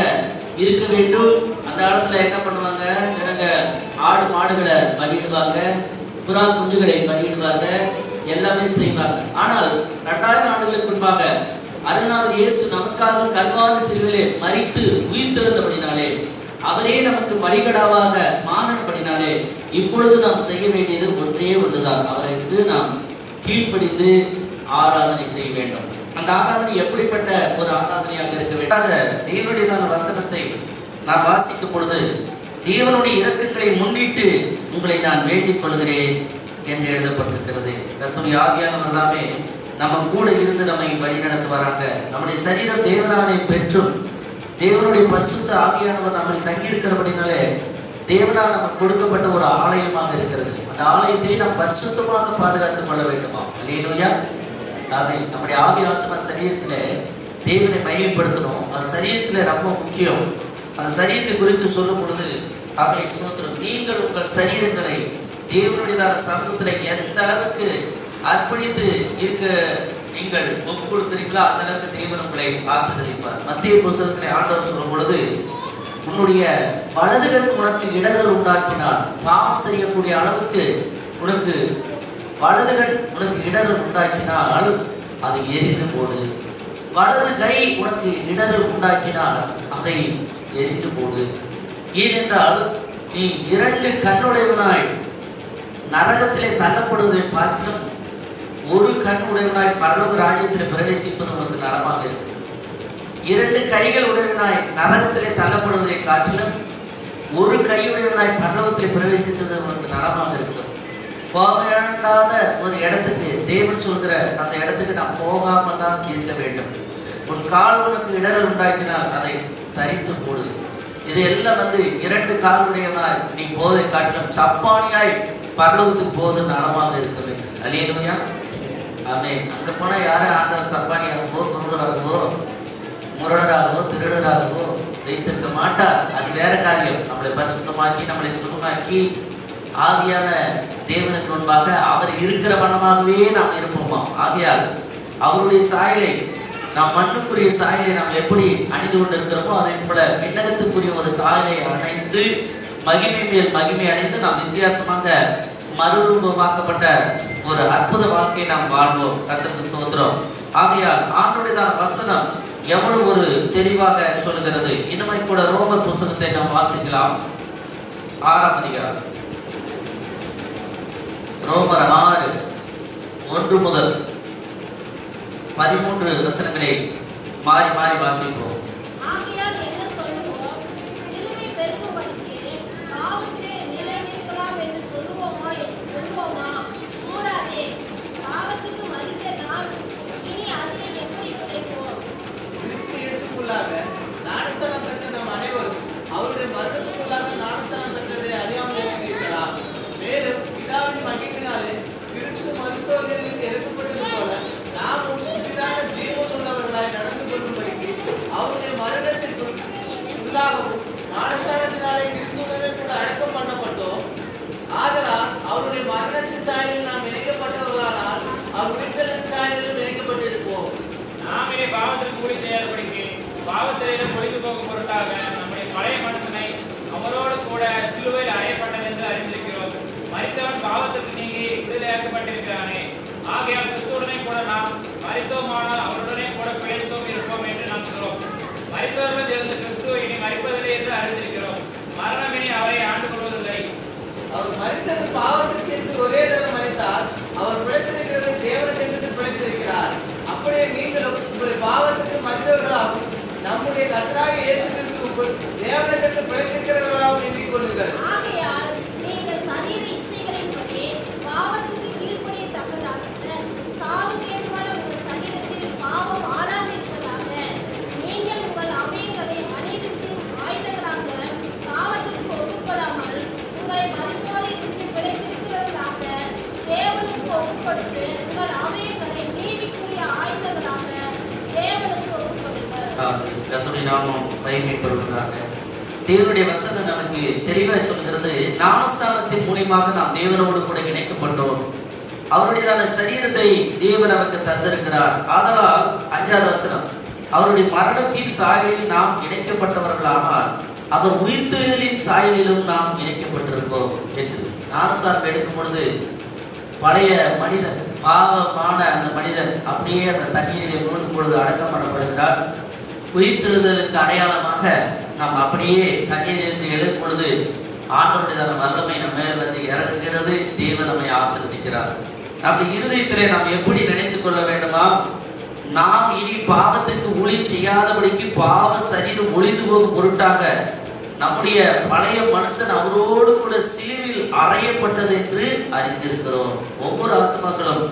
[SPEAKER 1] இருக்க வேண்டும்? அந்த காலத்துல என்ன பண்ணுவாங்க ஜனங்க? ஆடு மாடுகளை பலியிடுவாங்க, புறா குஞ்சுகளை பலியிடுவாங்க, எல்லாமே செய்வாங்க. ஆனால் 2000 ஆண்டுகளுக்கு முன்பாக அருள்நாதர் இயேசு நமக்காக கல்வாரி சிலுவையிலே மரித்து உயிர்த்தெழுந்தபடினாலே, அவரே நமக்கு பலிகடாவாக மாறினபடினாலே, இப்பொழுது நாம் செய்ய வேண்டியது ஒன்றே ஒன்றுதான். அவருக்கு நாம் கீழ்ப்படிந்து ஆராதனை செய்ய வேண்டும். அந்த ஆராதனை எப்படிப்பட்ட ஒரு ஆராதனையாக இருக்க வேண்டும்? தேவனுடையதான வசனத்தை நான் வாசிக்கும் பொழுது, தேவனுடைய இரக்கங்களை முன்னிட்டு உங்களை நான் வேண்டிக் கொள்கிறேன் என்று எழுதப்பட்டிருக்கிறது. கர்த்தருடைய ஆவியானவர் தாமே நம்ம கூட இருந்து நம்மை வழி நடத்துவாராக. நம்முடைய சரீரம் தேவனாலே பெற்றும் தேவனுடைய பரிசுத்த ஆவியானவர் நம்மை தங்கியிருக்கிறபடினாலே தேவனால் நமக்கு கொடுக்கப்பட்ட ஒரு ஆலயமாக இருக்கிறது. அந்த ஆலயத்தை நாம் பரிசுத்தமாக பாதுகாத்துக் கொள்ள வேண்டுமா? அல்லேலூயா. ஆமென். நம்முடைய ஆவி ஆத்மா சரீரத்துல தேவனை மையப்படுத்தணும். அது சரீரத்துல ரொம்ப முக்கியம். அந்த சரீரத்தை குறித்து சொல்லும் பொழுது ஆமென் ஸ்தோத்திரம். நீங்கள் உங்கள் சரீரங்களை தேவனுடையதான சமூகத்துல எந்த அளவுக்கு அர்ப்பணித்து இருக்க நீங்கள் ஒப்பு கொடுக்கிறீங்களோ அந்த அளவுக்கு தேவன் உங்களை ஆசீர்வதிப்பார். மத்தேயு புத்தகத்திலே ஆண்டவர் சொல்லும் பொழுது, உன்னுடைய வலதுகள் உனக்கு இடர்கள் உண்டாக்கினால், பாவம் செய்யக்கூடிய அளவுக்கு உனக்கு வலதுகள் உனக்கு இடர்கள் உண்டாக்கினால் அதை எரிந்து போடு. வலது கை உனக்கு இடர்கள் உண்டாக்கினால் அதை எரிந்து போடு. ஏனென்றால் நீ 2 கண்ணுடையவனாய் நரகத்திலே தள்ளப்படுவதை பார்க்கிறோம், ஒரு கண் உடையவனாய் பரலோக ராஜ்யத்தில் பிரவேசிப்பது உனக்கு நலமாக இருக்கு. 2 கைகள் உடையவனாய் நரகத்திலே தள்ளப்படுவதை காட்டிலும் ஒரு கையுடையவனாய் பரலோகத்திலே பிரவேசித்தது உனக்கு நலமாக இருக்கும். போக வேண்டாத ஒரு இடத்துக்கு தேவன் சொல்கிற அந்த இடத்துக்கு நாம் போகாமல் தான் இருக்க வேண்டும். உன் கால் உனக்கு இடரல் உண்டாக்கினால் அதை தரித்து போடு. இதையெல்லாம் 2 காலுடையவனாய் நீ போதை காட்டிலும் சப்பானியாய் பரலோகத்துக்கு போது நலமாக இருக்க வேண்டும். அல்லேலூயா. ஆமென். அங்க போனா யாரும் ஆண்டவர் சப்பானியாகவோ குருடராகவோ முரடராகவோ திருடராகவோ வைத்திருக்க மாட்டார். அது வேற காரியம். நம்மளை பரிசுத்தமாக்கி நம்மளை சுகமாக்கி ஆவியான தேவனுக்கு முன்பாக அவர் இருக்கிற வண்ணமாகவே நாம் இருப்போமா. ஆகையால் அவருடைய சாயலை, நாம் மண்ணுக்குரிய சாயலை நாம் எப்படி அணிந்து கொண்டு இருக்கிறோமோ அதே போல விண்ணகத்துக்குரிய ஒரு சாயலை அணைந்து மகிமை மேல் மகிமை அடைந்து நாம் வித்தியாசமாக மறுரூபமாக்கப்பட்ட ஒரு அற்புத வாழ்க்கையை நாம் வாழ்வோம். கர்த்தருக்கு ஸ்தோத்திரம். ஆகையால் ஆண்டவருடையதான வசனம் எவ்வளவு ஒரு தெளிவாக சொல்லுகிறது. இனிமே கூட ரோமர் புத்தகத்தை நாம் வாசிக்கலாம். 6ஆம் அதிகாரம், ரோமர் 6:1 முதல் 13 வசனங்களை மாறி மாறி வாசிப்போம். தேவனுடைய வசனம் நமக்கு தெளிவாக சொல்கிறது. ஞானஸ்தானத்தின் மூலமாக நாம் தேவனோடு கூட இணைக்கப்பட்டோம். அவருடையதான சரீரத்தை தேவன் நமக்கு தந்திருக்கிறார். ஆதலால் 5வது வசனம், அவருடைய மரணத்தின் சாயலில் நாம் இணைக்கப்பட்டவர்களானால் அவர் உயிர்த்தெழுதலின் சாயலிலும் நாம் இணைக்கப்பட்டிருப்போம் என்று ஞானஸ்நானம் எடுக்கும் பொழுது பழைய மனிதன், பாவமான அந்த மனிதன் அப்படியே அந்த தண்ணீரிலே மூழ்கும் பொழுது அடக்கம் பண்ணப்படுகிறார். உயிர்த்தெழுதலுக்கு அடையாளமாக நாம் அப்படியே தண்ணீரிலிருந்து எழும் பொழுது ஆண்டவருடைய வல்லமை நம்ம மேல வந்து இறங்குகிறது. தேவன் நம்மை ஆசீர்வதிக்கிறார். அப்படி இருதயத்திலே நாம் எப்படி நினைத்துக் கொள்ள வேண்டுமா? நாம் இனி பாவத்துக்கு ஊழி செய்யாதபடிக்கு பாவ சரீரம் ஒளிந்து போகும் பொருட்டாக நம்முடைய பழைய மனுஷன் அவரோடு கூட சிலுவில் அறையப்பட்டது என்று அறிந்திருக்கிறோம். ஒவ்வொரு ஆத்மாக்களும்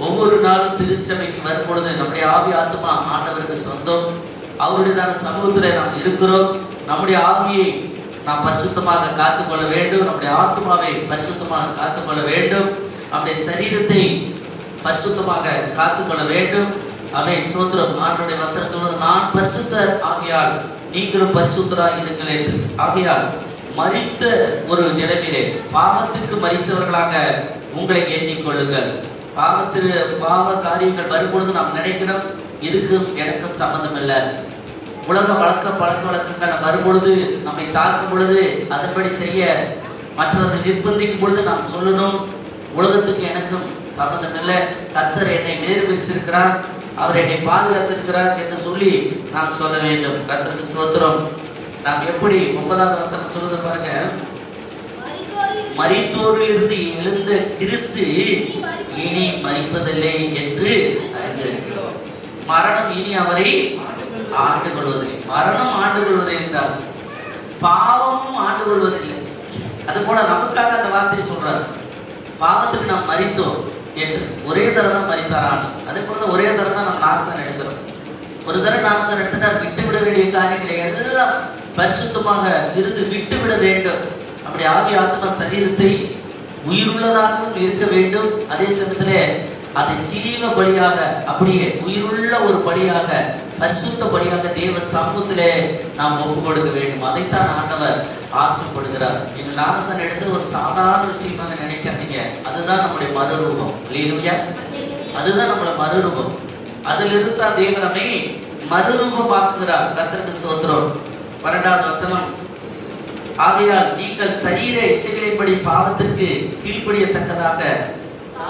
[SPEAKER 1] ஒவ்வொரு நாளும் திருச்சபைக்கு வரும்பொழுது நம்முடைய ஆவி ஆத்மா ஆண்டவருக்கு சொந்தம். அவருடையதான சமூகத்தில் நாம் இருக்கிறோம். நம்முடைய ஆவியை நாம் பரிசுத்தமாக காத்துக்கொள்ள வேண்டும். நம்முடைய ஆத்மாவை பரிசுத்தமாக காத்துக்கொள்ள வேண்டும். நம்முடைய சரீரத்தை பரிசுத்தமாக காத்துக்கொள்ள வேண்டும். அவன் சோத்திரம். ஆண்டவருடைய வசனம் சொல்வது, நான் பரிசுத்தர் ஆகையால் நீங்களும் பரிசுத்தராக இருங்கள் என்று. ஆகையால் மரித்த ஒரு நிலைமையிலே பாவத்துக்கு மரித்தவர்களாக உங்களை எண்ணிக்கொள்ளுங்கள். பாவ காரியங்கள் வரும்பொழுது நாம் நினைக்கணும், இதுக்கும் எனக்கும் சம்பந்தம் இல்லை. உலக பழக்க வழக்கங்கள் வரும்பொழுது நம்மை தாக்கும் பொழுது அதன்படி செய்ய மற்றவர்கள் நிர்பந்திக்கும் பொழுது நாம் சொல்லணும், உலகத்துக்கு எனக்கும் சம்பந்தம் இல்லை. கர்த்தர் என்னை நேர்வித்திருக்கிறார், அவர் என்னை பாதுகாத்திருக்கிறார் என்று சொல்லி நாம் சொல்ல வேண்டும். கர்த்தருக்கு ஸ்தோத்திரம். நாம் எப்படி 9வது வசனம் சொல்லுது பாருங்க, மரித்தோரில் இருந்து எழுந்த கிறிஸ்து இனி மரிப்பதில்லை என்று அறிந்திருக்கிறோம். மரணம் இனி அவரை ஆண்டு கொள்வதில்லை. மரணம் ஆண்டு கொள்வதை என்றால் பாவமும் ஆண்டு கொள்வதில்லை. அது போல நமக்காக அந்த வார்த்தையை சொல்றார், பாவத்துக்கு நாம் மரித்தோம் என்று. ஒரே தரம் தான் மரித்தார் ஆண்டு. அதே போலதான் ஒரே தரம் தான் நம்ம ஞானஸ்நானம் எடுக்கிறோம். ஒரு தரம் ஞானஸ்நானம் எடுத்துட்டா விட்டுவிட வேண்டிய காரியங்களை எல்லாம் பரிசுத்தமாக இருந்து விட்டுவிட வேண்டும். நம்முடைய ஆவி ஆத்மா சரீரத்தை உயிருள்ளதாகவும் இருக்க வேண்டும். அதே சமயத்திலே அதை ஜீவ பலியாக, அப்படியே உயிருள்ள ஒரு பலியாக, பரிசுத்த பலியாக தேவ சமூகத்திலே நாம் ஒப்பு கொடுக்க வேண்டும். அதைத்தான் ஆண்டவர் ஆசைப்படுகிறார். நீங்கள் ஞானஸ்நானம் எடுத்து ஒரு சாதாரண விஷயமாக நினைக்காதீங்க. அதுதான் நம்முடைய மறுரூபம். இல்லையா? அதுதான் நம்மளோட மறுரூபம். அதிலிருந்து தான் தேவன் நம்மை மறுரூபமாக்குகிறார். கர்த்தருக்கு ஸ்தோத்திரம். 12வது வசனம், ஆகையால் நீங்கள் சரீர இச்சைகளின்படி பாவத்திற்கு கீழ்ப்படியத்தக்கதாக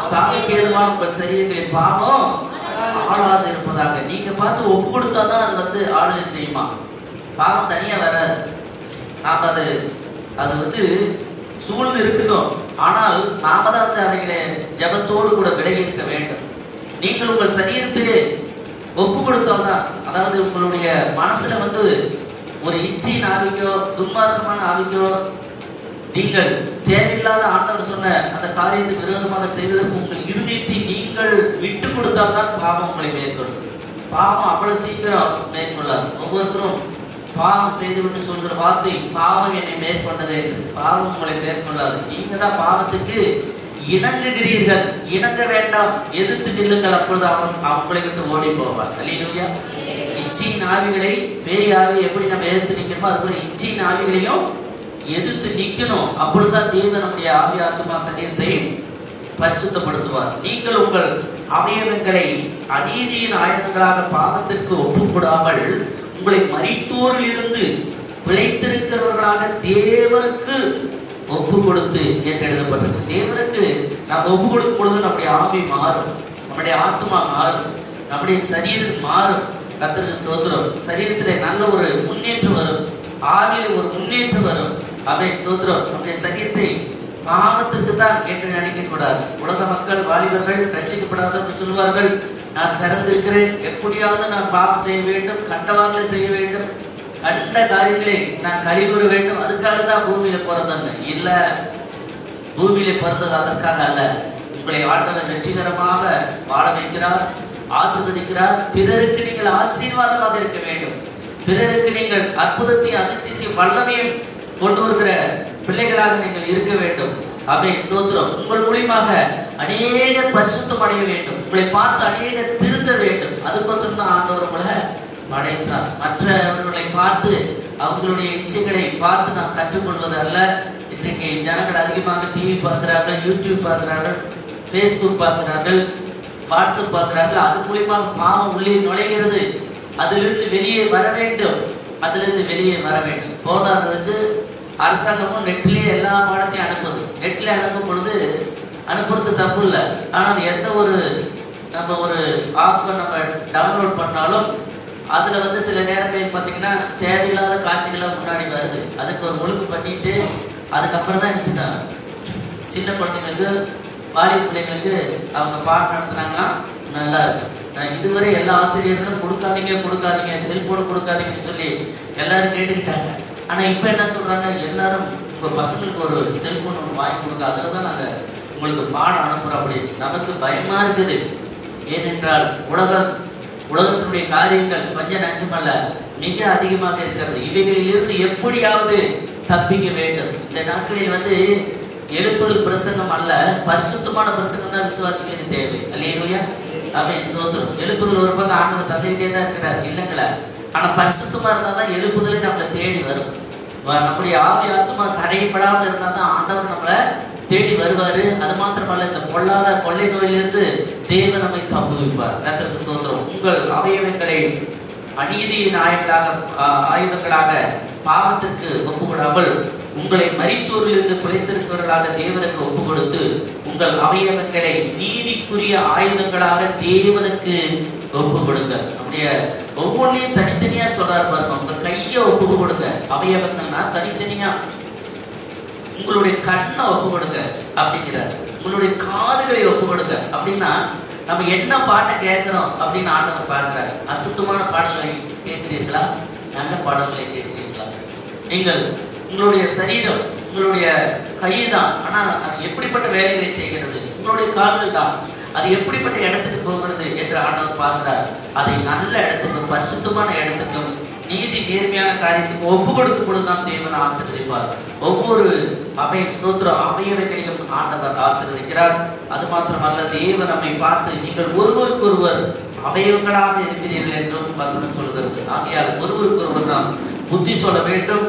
[SPEAKER 1] சாவுக்கு ஏதுவான உங்கள் சரீரங்களின் பாவம் ஆளாது இருப்பதாக. நீங்க பார்த்து ஒப்பு கொடுத்தாதான் அது வந்து ஆளுகை செய்யுமா? பாவம் தனியா வராது. நாம் அது சூழ்ந்து இருக்கணும். ஆனால் நாம தான் வந்து அதை ஜபத்தோடு கூட விலகி இருக்க வேண்டும். நீங்கள் உங்கள் சரீரத்தை ஒப்பு கொடுத்தால்தான், அதாவது உங்களுடைய மனசுல வந்து ஒரு இச்சையின் ஆவிக்கோ துன்மார்க்கமான ஆவிக்கோ நீங்கள் தேவையில்லாத ஆண்டவர் சொன்ன அந்த காரியத்துக்கு விரோதமாக செய்வதற்கு உங்கள் இருதயத்தை நீங்கள் விட்டு கொடுத்தால்தான் பாவம் உங்களை மேற்கொள்ளும். பாவம் அவ்வளவு சீக்கிரம் மேற்கொள்ளாது. ஒவ்வொருத்தரும் பாவம் செய்துவிட்டு சொல்கிற வார்த்தை, பாவம் என்னை மேற்கொண்டது என்று. பாவம் உங்களை மேற்கொள்ளாது. நீங்க தான் பாவத்துக்கு இணங்குகிறீர்கள். இணங்க வேண்டாம், எதிர்த்து நில்லுங்கள். அப்பொழுது அவங்களை விட்டு ஓடி போவார். அல்லேலூயா. இச்சையின் ஆவிகளை, பேய் ஆவி எப்படி நம்ம எதிர்த்து நிற்கிறோமோ அதுபோல இச்சையின் ஆவிகளையும் எதிர்த்து நிற்கணும். அப்பொழுதுதான் தேவன் நம்முடைய ஆவி ஆத்மா சரீரத்தை பரிசுத்தப்படுத்துவார். நீங்கள் உங்கள் அவயவங்களை அநீதியின் ஆயுதங்களாக பாவத்திற்கு ஒப்புக்கூடாமல் உங்களை மரித்தோரில் இருந்து பிழைத்திருக்கிறவர்களாக தேவனுக்கு ஒப்பு கொடுத்து என்று எழுதப்பட்டது. தேவனுக்கு நாம் ஒப்பு கொடுக்கும் பொழுது நம்முடைய ஆவி மாறும், நம்முடைய ஆத்மா மாறும், நம்முடைய சரீரம் மாறும். கர்த்தருக்கு ஸ்தோத்திரம். சரீரத்திலே நல்ல ஒரு முன்னேற்றம் வரும், ஆவியில ஒரு முன்னேற்றம் வரும். அவை ஸ்தோத்திரம். நம்முடைய சரீரத்தை பாவத்திற்கு தான் என்று நினைக்க கூடாது. உலக மக்கள், வாலிபர்கள் ரட்சிக்கப்படாதவர்கள் சொல்வார்கள், நான் பிறந்திருக்கிறேன், எப்படியாவது நான் பாவம் செய்ய வேண்டும், கண்டவாங்களை செய்ய வேண்டும், கண்ட காரியங்களை நான் கழிவுற வேண்டும், அதுக்காக தான் பூமியில பிறந்தது. இல்ல, பூமியில பிறந்தது அதற்காக அல்ல. உங்களை ஆண்டவர் வெற்றிகரமாக வாழ வைக்கிறார், ஆசீர்வதிக்கிறார். பிறருக்கு நீங்கள் ஆசீர்வாதமாக இருக்க வேண்டும். பிறருக்கு நீங்கள் அற்புதத்தையும் அதிசயத்தையும் வல்லமையும் கொண்டு வருகிற பிள்ளைகளாக நீங்கள் இருக்க வேண்டும். அவை ஸ்தோத்திரம். உங்கள் மூலியமாக அநேகர் பரிசுத்தம் அடைய வேண்டும். உங்களை பார்த்து அநேகர் திருந்த வேண்டும். அதுக்கோசரம் தான் ஆண்டவர் உங்களை படைத்தார். மற்றவர்களை பார்த்து அவங்களுடைய இச்சைகளை பார்த்து நாம் கற்றுக்கொள்வது அல்ல. இன்றைக்கு ஜனங்கள் அதிகமாக டிவி பார்க்கிறார்கள், யூடியூப் பார்க்கிறார்கள், ஃபேஸ்புக் பார்க்கிறார்கள், வாட்ஸ்அப் பார்க்கிறார்கள். அது மூலியமாக பாவம் உள்ளே நுழைகிறது. அதிலிருந்து வெளியே வர வேண்டும். அதிலிருந்து வெளியே வர வேண்டும். போதாததுக்கு அரசாங்கமும் நெட்லேயே எல்லா பாடத்தையும் அனுப்புது. நெட்ல அனுப்பும் பொழுது அனுப்புறது தப்பு இல்லை, ஆனால் எந்த ஒரு நம்ம ஒரு ஆப்பை நம்ம டவுன்லோட் பண்ணாலும் அதில் சில நேரங்களில் பார்த்தீங்கன்னா தேவையில்லாத காட்சிகளாக முன்னாடி வருது. அதுக்கு ஒரு ஒழுங்கு பண்ணிட்டு அதுக்கப்புறம் தான் என்ன சின்ன குழந்தைங்களுக்கு வாலிப பிள்ளைங்களுக்கு அவங்க பாடம் நடத்துனாங்கன்னா நல்லா இருக்கும். இதுவரை எல்லா ஆசிரியர்களும் கொடுக்காதீங்க செல்போன் கொடுக்காதீங்கன்னு சொல்லி எல்லாரும் கேட்டுக்கிட்டாங்க. ஆனால் இப்போ என்ன சொல்கிறாங்க, எல்லாரும் உங்கள் பசங்களுக்கு ஒரு செல்போன் ஒன்று வாங்கி கொடுங்க, அதில் தான் நாங்கள் உங்களுக்கு பாடம் அனுப்புகிறோம். அப்படி நமக்கு பயமாக இருக்குது. ஏனென்றால் உலகத்தினுடைய காரியங்கள் கொஞ்சம் நஞ்சமல்ல, மிக அதிகமாக இருக்கிறது. இவைகளிலிருந்து எப்படியாவது தப்பிக்க வேண்டும். இந்த நாட்களில் எழுப்புதல் பிரசங்கம் அல்ல, பரிசுத்தமான பிரசங்கம் தான் விசுவாசிகளுக்கு தேவை. அல்லேலூயா, ஆமென், ஸ்தோத்திரம். எழுப்புதல் ஒரு பக்கம் ஆண்டவர் தந்துகிட்டே தான் இருக்கிறார், இல்லைங்களா? ஆனா பரிசுத்தமா இருந்தா தான் எழுப்புதலே நம்மளை தேடி வரும். நம்முடைய ஆவி ஆத்மா கரையப்படாமல் இருந்தா தான் ஆண்டவர் நம்மளை தேடி வருவாரு. அது மாத்திரமல்ல, இந்த பொல்லாத கொள்ளை நோயிலிருந்து தேவன் நம்மை தப்புவிப்பார். கர்த்தருக்கு ஸ்தோத்திரம். உங்கள் அவயவங்களை அநீதியின் ஆயுதங்களாக பாவத்திற்கு ஒப்புக்கொடாமல் உங்களை மரித்தோரிலிருந்து பிழைத்திருக்கிறவர்களாக தேவனுக்கு ஒப்பு கொடுத்து உங்கள் அவயவங்களை நீதிக்குரிய ஆயுதங்களாக தேவனுக்கு ஒப்பு கொடுங்க. நம்முடைய ஒவ்வொன்றையும் தனித்தனியா சொல்றாரு பாருங்க. உங்க கையை ஒப்பு கொடுங்க, அவயவங்கள்னா தனித்தனியா. உங்களுடைய கண்ணை ஒப்பு கொடுங்க அப்படிங்கிறார். உங்களுடைய காதுகளை ஒப்பு கொடுங்க அப்படின்னா நம்ம என்ன பாட்டை கேட்கிறோம் அப்படின்னு ஆண்டவர் பார்க்கிறார். அசுத்தமான பாடல்களை கேட்கிறீர்களா, நல்ல பாடல்களை கேட்கிறீர்களா? நீங்கள் உங்களுடைய சரீரம் உங்களுடைய கைதான், ஆனா அது எப்படிப்பட்ட வேலைகளை செய்கிறது? உங்களுடைய கால்கள் தான், அது எப்படிப்பட்ட இடத்துக்கு போகிறது என்று ஆண்டவர் பார்க்கிறார். அதை நல்ல இடத்துக்கும் பரிசுத்தமான இடத்துக்கும் நீதி நேர்மையான காரியத்துக்கும் ஒப்பு கொடுக்கும் பொழுதுதான் தேவன் ஆசீர்வதிப்பார். ஒவ்வொரு அவயவங்களையும் ஆண்டவர் ஆசீர்வதிக்கிறார். அது மாத்திரமல்ல, தேவன் நம்மை பார்த்து நீங்கள் ஒருவருக்கொருவர் அவயவங்களாக இருக்கிறீர்கள் என்றும் வசனம் சொல்கிறது. ஆகையால் ஒருவருக்கொருவர் நாம் புத்தி சொல்ல வேண்டும்.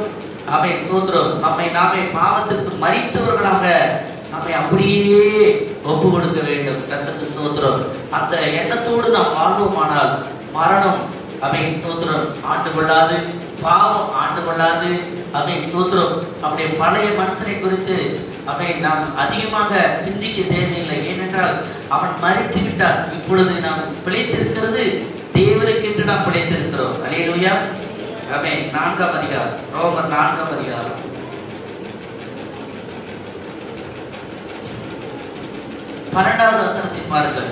[SPEAKER 1] ஆமென், ஸ்தோத்திரம். நம்மை நாமே பாவத்திற்கு மரித்தவர்களாக நம்மை அப்படியே ஒப்பு கொடுக்க வேண்டும். கர்த்தருக்கு ஸ்தோத்திரம். அந்த எண்ணத்தோடு நாம் வாழ்வோமானால் மரணம், ஆமென், ஸ்தோத்திரம், ஆண்டு கொள்ளாது, பாவம் ஆண்டு கொள்ளாது. ஆமென், ஸ்தோத்திரம். அப்படியே பழைய மனுஷனை குறித்து நாம் அதிகமாக சிந்திக்க தேவையில்லை. ஏனென்றால் அவன் மரித்து விட்டான். இப்பொழுது நாம் பிழைத்திருக்கிறது தேவனுக்கென்று நாம் பிழைத்திருக்கிறோம். அல்லேலூயா, ஆமென். 4ஆம் அதிகாரம், ரோமர் 4ஆம் அதிகாரம் 12வது வசனத்தை பாருங்கள்.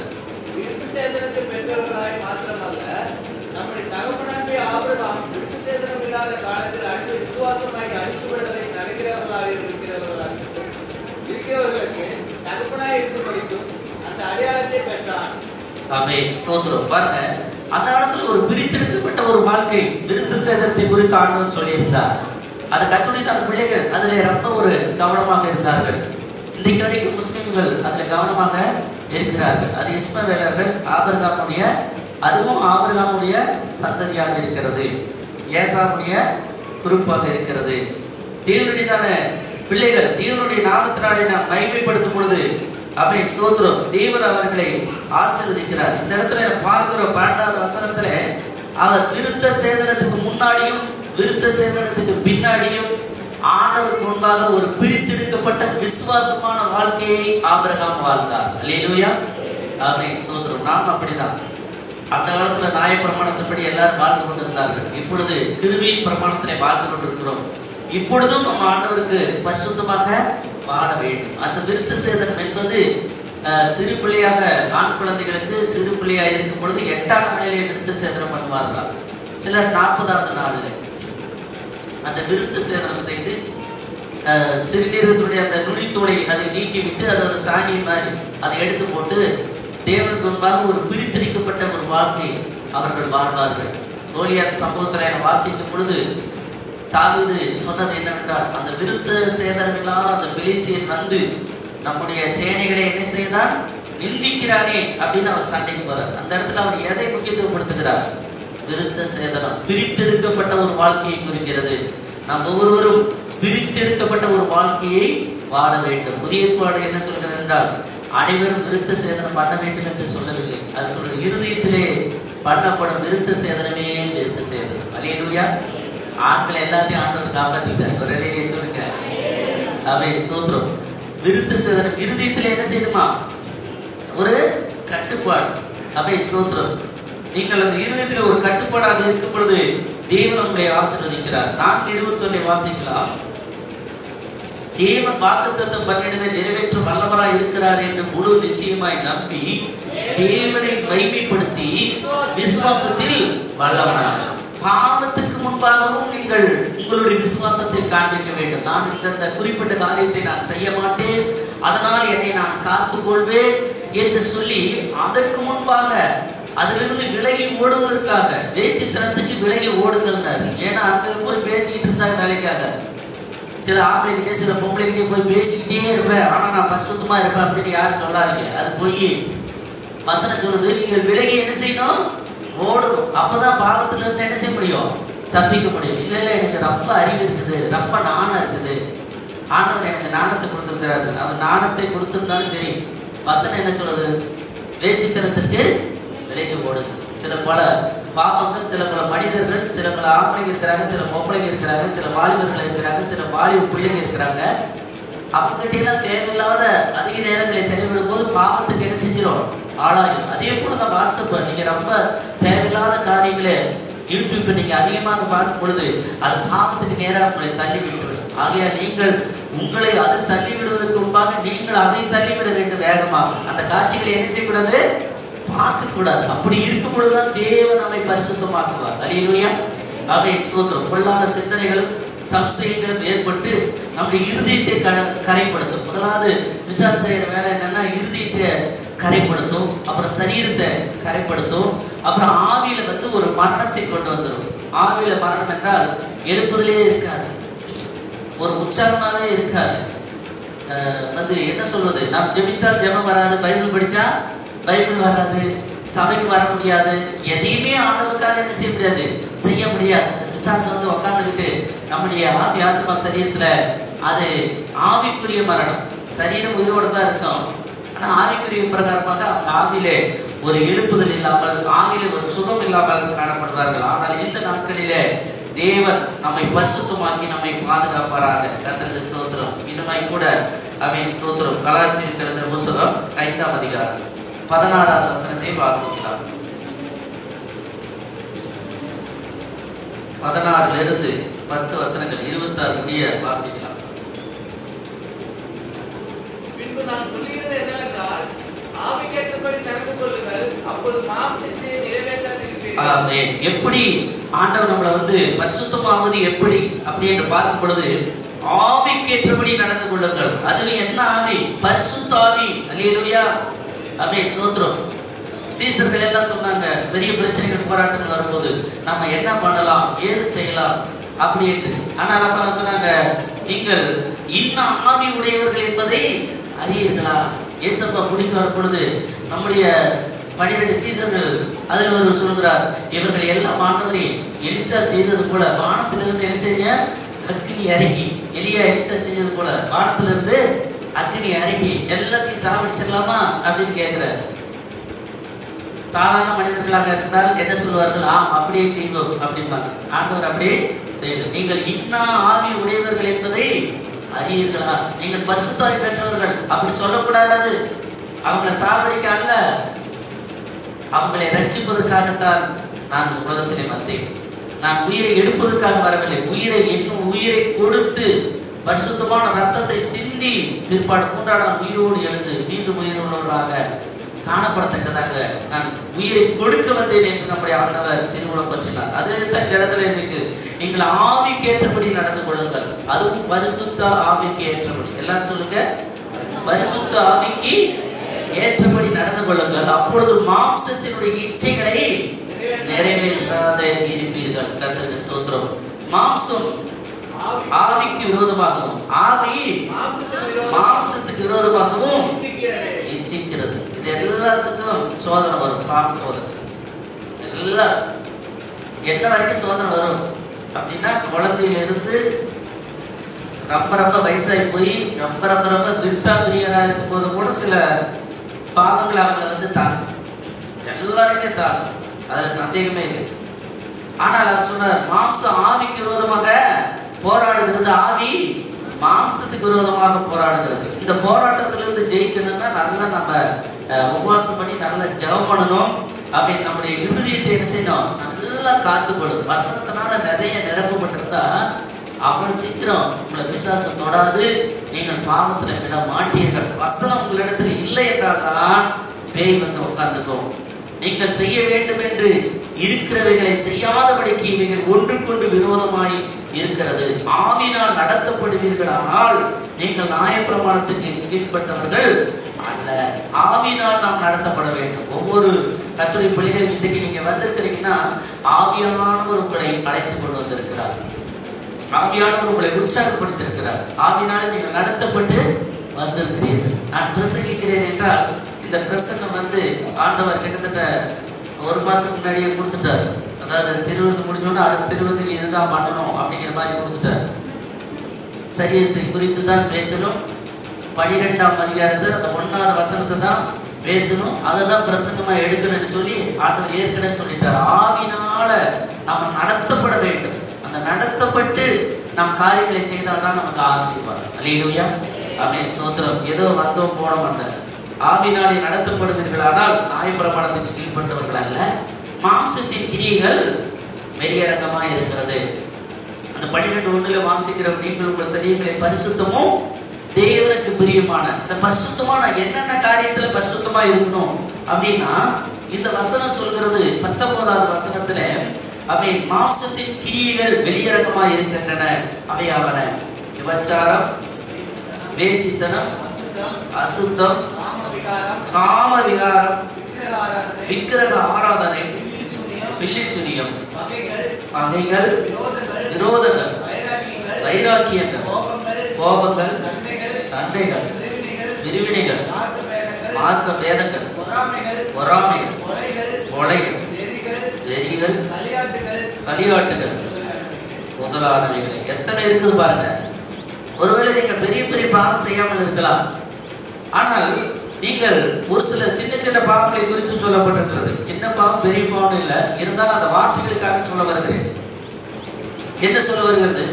[SPEAKER 5] பெற்றவர்களாய் மாத்திரமல்ல, நம்முடைய தகப்பனாகிய ஆபிரகாம் விருத்தசேதனம் இல்லாத காலத்தில் அன்று விசுவாசமாய் அழிச்சுவிடுதலை நடக்கிறவர்களாக இருக்கிறவர்களுக்கு தகப்பனாய் இருக்கும்படிக்கும் அந்த அடையாளத்தை பெற்றான்.
[SPEAKER 1] ஆமென், ஸ்தோத்திரம். பாருங்க, அந்த காலத்துல ஒரு பிரித்தெடுக்கப்பட்ட ஒரு வாழ்க்கை விருத்த சேதனத்தை குறித்து ஆண்டவர் சொல்லியிருந்தார். அதை கற்றுடைய அந்த பிள்ளைகள் அதுல ரொம்ப ஒரு கவனமாக இருந்தார்கள். இன்றைக்கு வரைக்கும் முஸ்லிம்கள் அதுல கவனமாக இருக்கிறார்கள். அது இஸ்மவேலர்கள் ஆபிரகாமுடைய, அதுவும் ஆபிரகாமுடைய சந்ததியாக இருக்கிறது, ஏசாவுடைய குரூப்பாக இருக்கிறது. தேவனுடையதான பிள்ளைகள் தேவனுடைய நாமத்தினாலே நாம் மகிமைப்படுத்தும் பொழுது ஆமென், ஸ்தோத்திரம், தேவன் அவர்களை ஆசீர்வதிக்கிறார். இந்த இடத்துல பார்க்கிற 12வது வசனத்துல அவர் விருத்த சேதனத்துக்கு முன்னாடியும் விருத்த சேதனத்துக்கு பின்னாடியும் ஆண்டவருக்கு முன்பாக ஒரு பிரித்தெடுக்கப்பட்ட விசுவாசமான வாழ்க்கையை ஆபிரகாம் வாழ்ந்தார். அல்லேலூயா, ஆமென், ஸ்தோத்திரம். நாம் அப்படிதான். அந்த காலத்துல நியாய பிரமாணத்தின்படி எல்லாரும் வாழ்ந்து கொண்டிருந்தார்கள். இப்பொழுது கிருபையின் பிரமாணத்திலே வாழ்ந்து கொண்டிருக்கிறோம். இப்பொழுதும் நம்ம ஆண்டவருக்கு பரிசுத்தமாக வாழ வேண்டும். அந்த விருத்த சேதனம் என்பது சிறு பிள்ளையாக, ஆண் குழந்தைகளுக்கு சிறு பிள்ளையாக இருக்கும் பொழுது 8ஆம் நாளிலே விருத்த சேதனம் பண்ணுவார்கள். சிலர் 40வது நாளில் அந்த விருத்த சேதனம் செய்து சிறுநீரகத்துடைய அந்த நுனித்தோலை அதை நீக்கிவிட்டு அது ஒரு சாணி மாதிரி அதை எடுத்து போட்டு தேவனுக்கு முன்பாக ஒரு பிரித்தெடுக்கப்பட்ட ஒரு வாழ்க்கை அவர்கள் வாழ்வார்கள். கோலியாத் சம்பவத்தில் வாசிக்கும் பொழுது தாவீது சொன்னது என்னவென்றால், அந்த விருத்த சேதனம் இல்லாத அந்த பெலிஸ்தியன் வந்து நம்முடைய சேனைகளை என்னைத்தான் நிந்திக்கிறானே அப்படின்னு அவர் சண்டைக்கு போறார். அந்த இடத்துல அவர் எதை முக்கியத்துவப்படுத்துகிறார்? விருத்த சேதனம், பிரித்தெடுக்கப்பட்ட ஒரு வாழ்க்கையை குறிக்கிறது. நாம் ஒவ்வொருவரும் பிரித்தெடுக்கப்பட்ட ஒரு வாழ்க்கையை வாழ வேண்டும். புதிய ஏற்பாடு என்ன சொல்கிறது என்றால், அனைவரும் விருத்த சேதனம் பண்ண வேண்டும் என்று சொல்லவில்லை. அது சொல்றது இருதயத்திலே பண்ணப்படும் விருத்த சேதனமே விருத்த சேதனம். அல்லேலூயா, ஆண்களை எல்லாத்தையும் ஆண்டவர் காப்பாத்திட்டார். ஒரு அலையிலே சொல்லுங்க. அவை சோத்திரம். விருத்த சேதனம் இருதயத்தில் என்ன செய்யணுமா? ஒரு கட்டுப்பாடு. அவை சோத்திரம். நீங்கள் அந்த இருதயத்தில் ஒரு கட்டுப்பாடாக இருக்கும் பொழுது தேவன் உங்களை ஆசீர்வதிக்கிறார். 4:21 வாசிக்கலாம். தேவன் வாக்குத்தத்தம் பண்ணினதை நிறைவேற்ற வல்லவராய் இருக்கிறார் என்று முழு நிச்சயமாய் நம்பி தேவனை மகிமைப்படுத்தி விசுவாசத்தில் வல்லவனார். பாவத்துக்கு முன்பாகவும் நீங்கள் உங்களுடைய விசுவாசத்தை காண்பிக்க வேண்டும். நான் இந்த குறிப்பிட்ட காரியத்தை நான் செய்ய மாட்டேன், அதனால் என்னை நான் காத்துக் கொள்வேன் என்று சொல்லி அதற்கு முன்பாக அதிலிருந்து விலகி ஓடுவதற்காக தேசித்தனத்துக்கு விலகி ஓடுங்கிறார். ஏன்னா அங்க போய் பேசிக்கிட்டு இருந்தாங்க வேலைக்காக. சில ஆம்பளைகிட்டே சில பொம்பளைகிட்டே போய் பேசிக்கிட்டே இருப்பேன், ஆனா நான் பரிசுத்தமா இருப்பேன் அப்படின்னு யாரும் சொல்லாதீங்க. அது போய் வசனம் சொல்லுது, நீங்கள் விலகி என்ன செய்யணும்? ஓடணும். அப்பதான் பாவத்துல இருந்து என்ன செய்ய முடியும்? தப்பிக்க முடியும். இல்ல இல்ல எனக்கு ரொம்ப அறிவு இருக்குது, ரொம்ப நாணம் இருக்குது, ஆண்டவர் எனக்கு நாணத்தை கொடுத்திருக்கிறாரு. அவர் நாணத்தை கொடுத்திருந்தாலும் சரி, வசனம் என்ன சொல்லுது? தேசித்தனத்திற்கு விலகி ஓடுங்க. சில பல பாவங்கள், சில பல மனிதர்கள், சில பல ஆம்பளைங்க இருக்கிறாங்க, சில பொம்பளைங்க இருக்கிறாங்க, சில வாலிபர்கள் இருக்கிறாங்க, சில வாலிப பிள்ளைங்க இருக்கிறாங்க. அவங்ககிட்ட எல்லாம் தேவையில்லாத அதிக நேரங்களை செலவிடும் போது பாவத்துக்கு என்ன செஞ்சிடும்? ஆளாகும். அதே போலதான் வாட்ஸ்அப். நீங்க ரொம்ப தேவையில்லாத காரியங்களை யூடியூப் நீங்க அதிகமாக பார்க்கும் பொழுது அது பாவத்துக்கு நேராக உங்களை தள்ளி விட்டுவிடும். ஆகையா நீங்கள் உங்களை அது தள்ளி விடுவதற்கு முன்பாக நீங்கள் அதை தள்ளிவிட வேண்டும் வேகமாக. அந்த காட்சிகளை என்ன செய்யக்கூடாது? பார்க்க கூடாது. அப்படி இருக்கும் பொழுதுதான் தேவன் நம்மை பரிசுத்தமாக்குவார். அல்லேலூயா. அவை சோத்திரம். பொல்லாத சிந்தனைகளும் சம்சயங்களும் ஏற்பட்டு நம்முடைய இருதயத்தை கரைப்படுத்தும். முதலாவது பிசாசு செய்யற வேலை என்னன்னா இருதயத்தை கரைப்படுத்தும், அப்புறம் சரீரத்தை கரைப்படுத்தும், அப்புறம் ஆவியில ஒரு மரணத்தை கொண்டு வந்துடும். ஆவியில மரணம் என்றால் எழுப்புதலே இருக்காது, ஒரு உற்சாகமாவே இருக்காது. என்ன சொல்வது? நாம் ஜெபித்தால் ஜெபம் வராது, பைபிள் படிச்சா பைபிள் வராது, சபைக்கு வர முடியாது, எதையுமே ஆண்டவருக்காக என்ன செய்ய முடியாது? செய்ய முடியாது. அந்த பிசாசு உட்காந்துக்கிட்டு நம்முடைய ஆவி ஆத்மா சரீரத்துல அது ஆவிக்குரிய மரணம். சரீரம் உயிரோடு தான் இருக்கும், ஆனா ஆவிக்குரிய பிரகாரமாக அவங்க ஆவிலே ஒரு எழுப்புதல் இல்லாமல், ஆவிலே ஒரு சுகம் இல்லாமல் காணப்படுவார்கள். ஆனால் இந்த நாட்களிலே தேவன் நம்மை பரிசுத்தமாக்கி நம்மை பாதுகாப்பாராக. கர்த்தருக்கு ஸ்தோத்திரம். இன்னுமாய் கூட அவன் ஸ்தோத்திரம். கலாத்திற்கு எழுதின புத்தகம் 5ஆம் அதிகாரம் 16ஆவது வசனத்தை வாசிக்கலாம். 16 10 வசனங்கள் 26 முடிய வாசிக்கலாம்.
[SPEAKER 5] பின்பு நான் சொல்லுகிறது என்னவென்றால், ஆவிக்கேற்றபடி நடந்து கொள்ளுங்கள், அப்போது மாம்சத்தை நிறைவேற்றாதிருப்பீர்கள்.
[SPEAKER 1] எப்படி ஆண்டவர் நம்மளை பரிசுத்தமாவது எப்படி அப்படி என்று பார்க்கும் பொழுது ஆவிக்கேற்றபடி நடந்து கொள்ளுங்கள். அதுல என்ன ஆவி? பரிசுத்த ஆவி. அல்லேலூயா. ஆமென். ஸ்தோத்திரம். சீசர்கள் எல்லாம் சொன்னாங்க, பெரிய பிரச்சனைகள் போராட்டங்கள் வரும்போது நம்ம என்ன பண்ணலாம், ஏது செய்யலாம் அப்படின்னு. ஆனா நம்ம சொன்னாங்க, நீங்கள் இன்னும் ஆவி உடையவர்கள் என்பதை அறியீர்களா? ஏசப்பா பிடிக்க வரும் பொழுது நம்முடைய 12 சீசர்கள் அதில் ஒருவர் சொல்கிறார், இவர்கள் எல்லாம் ஆண்டவரே எலிசா செய்தது போல வானத்திலிருந்து என்ன செய்ய அக்னி இறக்கி, எலியா எலிசா செய்தது போல வானத்திலிருந்து அக்னி இறக்கி எல்லாத்தையும் சாவடிச்சிடலாமா அப்படின்னு கேட்கிறார். சாதாரண மனிதர்களாக இருந்தால் என்ன சொல்வார்கள்? ஆம், அப்படியே செய்தோம் அப்படிம்பாங்க. ஆண்டவர் அப்படியே செய்தோம். நீங்கள் இன்னா ஆவி உடையவர்கள் என்பதை அறியீர்களா? நீங்கள் பரிசுத்தாவி பெற்றவர்கள் அப்படி சொல்லக்கூடாது. அவங்களை சாவடிக்க அல்ல, அவங்களை ரட்சிப்பதற்காகத்தான் நான் இந்த உலகத்திலே வந்தேன். நான் உயிரை எடுப்பதற்காக வரவில்லை. உயிரை கொடுத்து பரிசுத்தமான ரத்தத்தை சிந்தி பிற்பாடு 3ஆம் நாள் உயிரோடு எழுந்து மீண்டும் உயிருள்ளவர்களாக காணப்படத்தக்கதாக நான் உயிரை கொடுக்க வந்தேன் என்று நம்முடைய ஆண்டவர் திருவுளம் பற்றினார். அதுல தான் இந்த இடத்துல இருக்கு, நீங்கள் ஆவிக்கு ஏற்றபடி நடந்து கொள்ளுங்கள், அதுவும் பரிசுத்த ஆவிக்கு ஏற்றபடி. எல்லாரும் சொல்லுங்க, பரிசுத்த ஆவிக்கு ஏற்றபடி நடந்து கொள்ளுங்கள், அப்பொழுது மாம்சத்தினுடைய இச்சைகளை நிறைவேற்றாத இருப்பீர்கள். கர்த்தருக்கு ஸ்தோத்திரம். மாம்சம் ஆவிக்கு விரோதமாகவும் ஆவி மாம்சத்துக்கு விரோதமாகவும் இச்சிக்கிறது. இது எல்லாத்துக்கும் சோதனை வரும், பாவ சோதனை. எல்லாம் என்ன வரைக்கும் சோதனை வரும் அப்படின்னா, குழந்தையிலிருந்து ரொம்ப வயசாகி போய் ரொம்ப விருத்தாபிரியராக இருக்கும் போது கூட சில பாவங்கள் அவங்களை தாக்கும். எல்லாருமே தாக்கும், அதுல சந்தேகமே இல்லை. ஆனால் அவர் சொன்னார், மாம்சம் ஆவிக்கு விரோதமாக போராடுகிறது, ஆவி மாம்சத்துக்கு விரோதமாக போராடுகிறது. இந்த போராட்டத்திலிருந்து ஜெயிக்கணும்னா நல்லா நம்ம உபவாசம் பண்ணி நல்லா ஜெபம் பண்ணணும். அப்படி நம்முடைய இருதயத்தை என்ன செய்யணும், நல்லா காத்துக்கொள்ளும். வசனத்தினால நிறைய நிரப்பப்பட்டிருந்தா அவ்வளவு சீக்கிரம் உங்களை பிசாசம் தொடாது, நீங்கள் பாவத்துல விட மாட்டீர்கள். வசனம் உங்களிடத்துல இல்லை என்றால் தான் பேய் வந்து உட்கார்ந்துக்கும். நீங்கள் செய்ய வேண்டும் என்று இருக்கிறவைகளை செய்யாதபடிக்கு இவைகள் ஒன்றுக்கொன்று விரோதமாய் இருக்கிறது. ஆவினால் நடத்தப்படுவீர்களானால் நீங்கள் நியாயப்பிரமாணத்துக்கு கீழ்ப்பட்டவர்கள் அல்ல. ஆவினால் நாம் நடத்தப்பட வேண்டும். ஒவ்வொரு கர்த்தருடைய பிள்ளைகள் இன்றைக்கு நீங்க வந்திருக்கிறீங்கன்னா ஆவியானவர் உங்களை அழைத்துக் கொண்டு வந்திருக்கிறார். ஆவியானவர் உங்களை உற்சாகப்படுத்தியிருக்கிறார். ஆவியானால நீங்கள் நடத்தப்பட்டு வந்திருக்கிறீர்கள். நான் பிரசங்கிக்கிறேன் என்றால் இந்த பிரசங்கம் வந்து ஆண்டவர் கிட்டத்தட்ட 1 மாசம் முன்னாடியே கொடுத்துட்டார். அதாவது திருவிருந்து முடிஞ்சோன்னா அடுத்த திருவிருந்து இதுதான் பண்ணணும் அப்படிங்கிற மாதிரி கொடுத்துட்டார். சரீரத்தை குறித்து தான் பேசணும். 12ஆம் அதிகாரத்தை அந்த 1வது வசனத்தை தான் பேசணும். அதை தான் பிரசங்கமா எடுக்கணும்னு சொல்லி ஆண்டவர் ஏற்கனவே சொல்லிட்டார். ஆவினால நாம் நடத்தப்பட வேண்டும். அந்த நடத்தப்பட்டு நாம் காரியங்களை செய்தால்தான் நமக்கு ஆசீர்வாதம். அல்லேலூயா, ஆமென், ஸ்தோத்திரம். ஏதோ வந்தோம் போனோம் அல்ல, ஆவினாலே நடத்தப்படுவீர்களானால் நியாயப்பிரமாணத்துக்கு கீழ்ப்பட்டவர்கள் அல்ல. மாம்சத்தின் கிரியைகள் வெளியரங்கமாய் இருக்கிறது. அந்த 12:1 வாசிக்கிற நீங்கள் உங்கள் சரீரங்களை பரிசுத்தமும் தேவனுக்கு பிரியமான. இந்த பரிசுத்தமான என்னென்ன காரியத்துல பரிசுத்தமா இருக்கணும் அப்படின்னா இந்த வசனம் சொல்கிறது 19வது வசனத்துல அவை மாம்சத்தின் கிரியைகள் வெளியரங்கமாய் இருக்கின்றன. அவையாவன விபச்சாரம், வேசித்தனம், அசுத்தம், காம விகாரம், விக்கிரக ஆராதனை, பில்லி சுனியம், பகைகள், விரோதங்கள், வைராக்கியங்கள், கோபங்கள், சண்டைகள், பிரிவினைகள், மார்க்க பேதங்கள், பொறாமைகள், கொலைகள், வெறிகள், களியாட்டுகள் முதலானவைகள். எத்தனை இருக்குது பாருங்க. ஒருவேளை நீங்கள் பெரிய பெரிய பாவம் செய்யாமல் இருக்கலாம். ஆனால் நீங்கள் ஒரு சில சின்ன சின்ன பாவங்களை குறித்து சொல்லப்பட்டிருக்கிறது. சின்ன பாவம் பெரிய பாவம் இல்லை, இருந்தாலும் அந்த வார்த்தைகளுக்காக சொல்ல வருகிறேன். என்ன சொல்ல வருகிறது?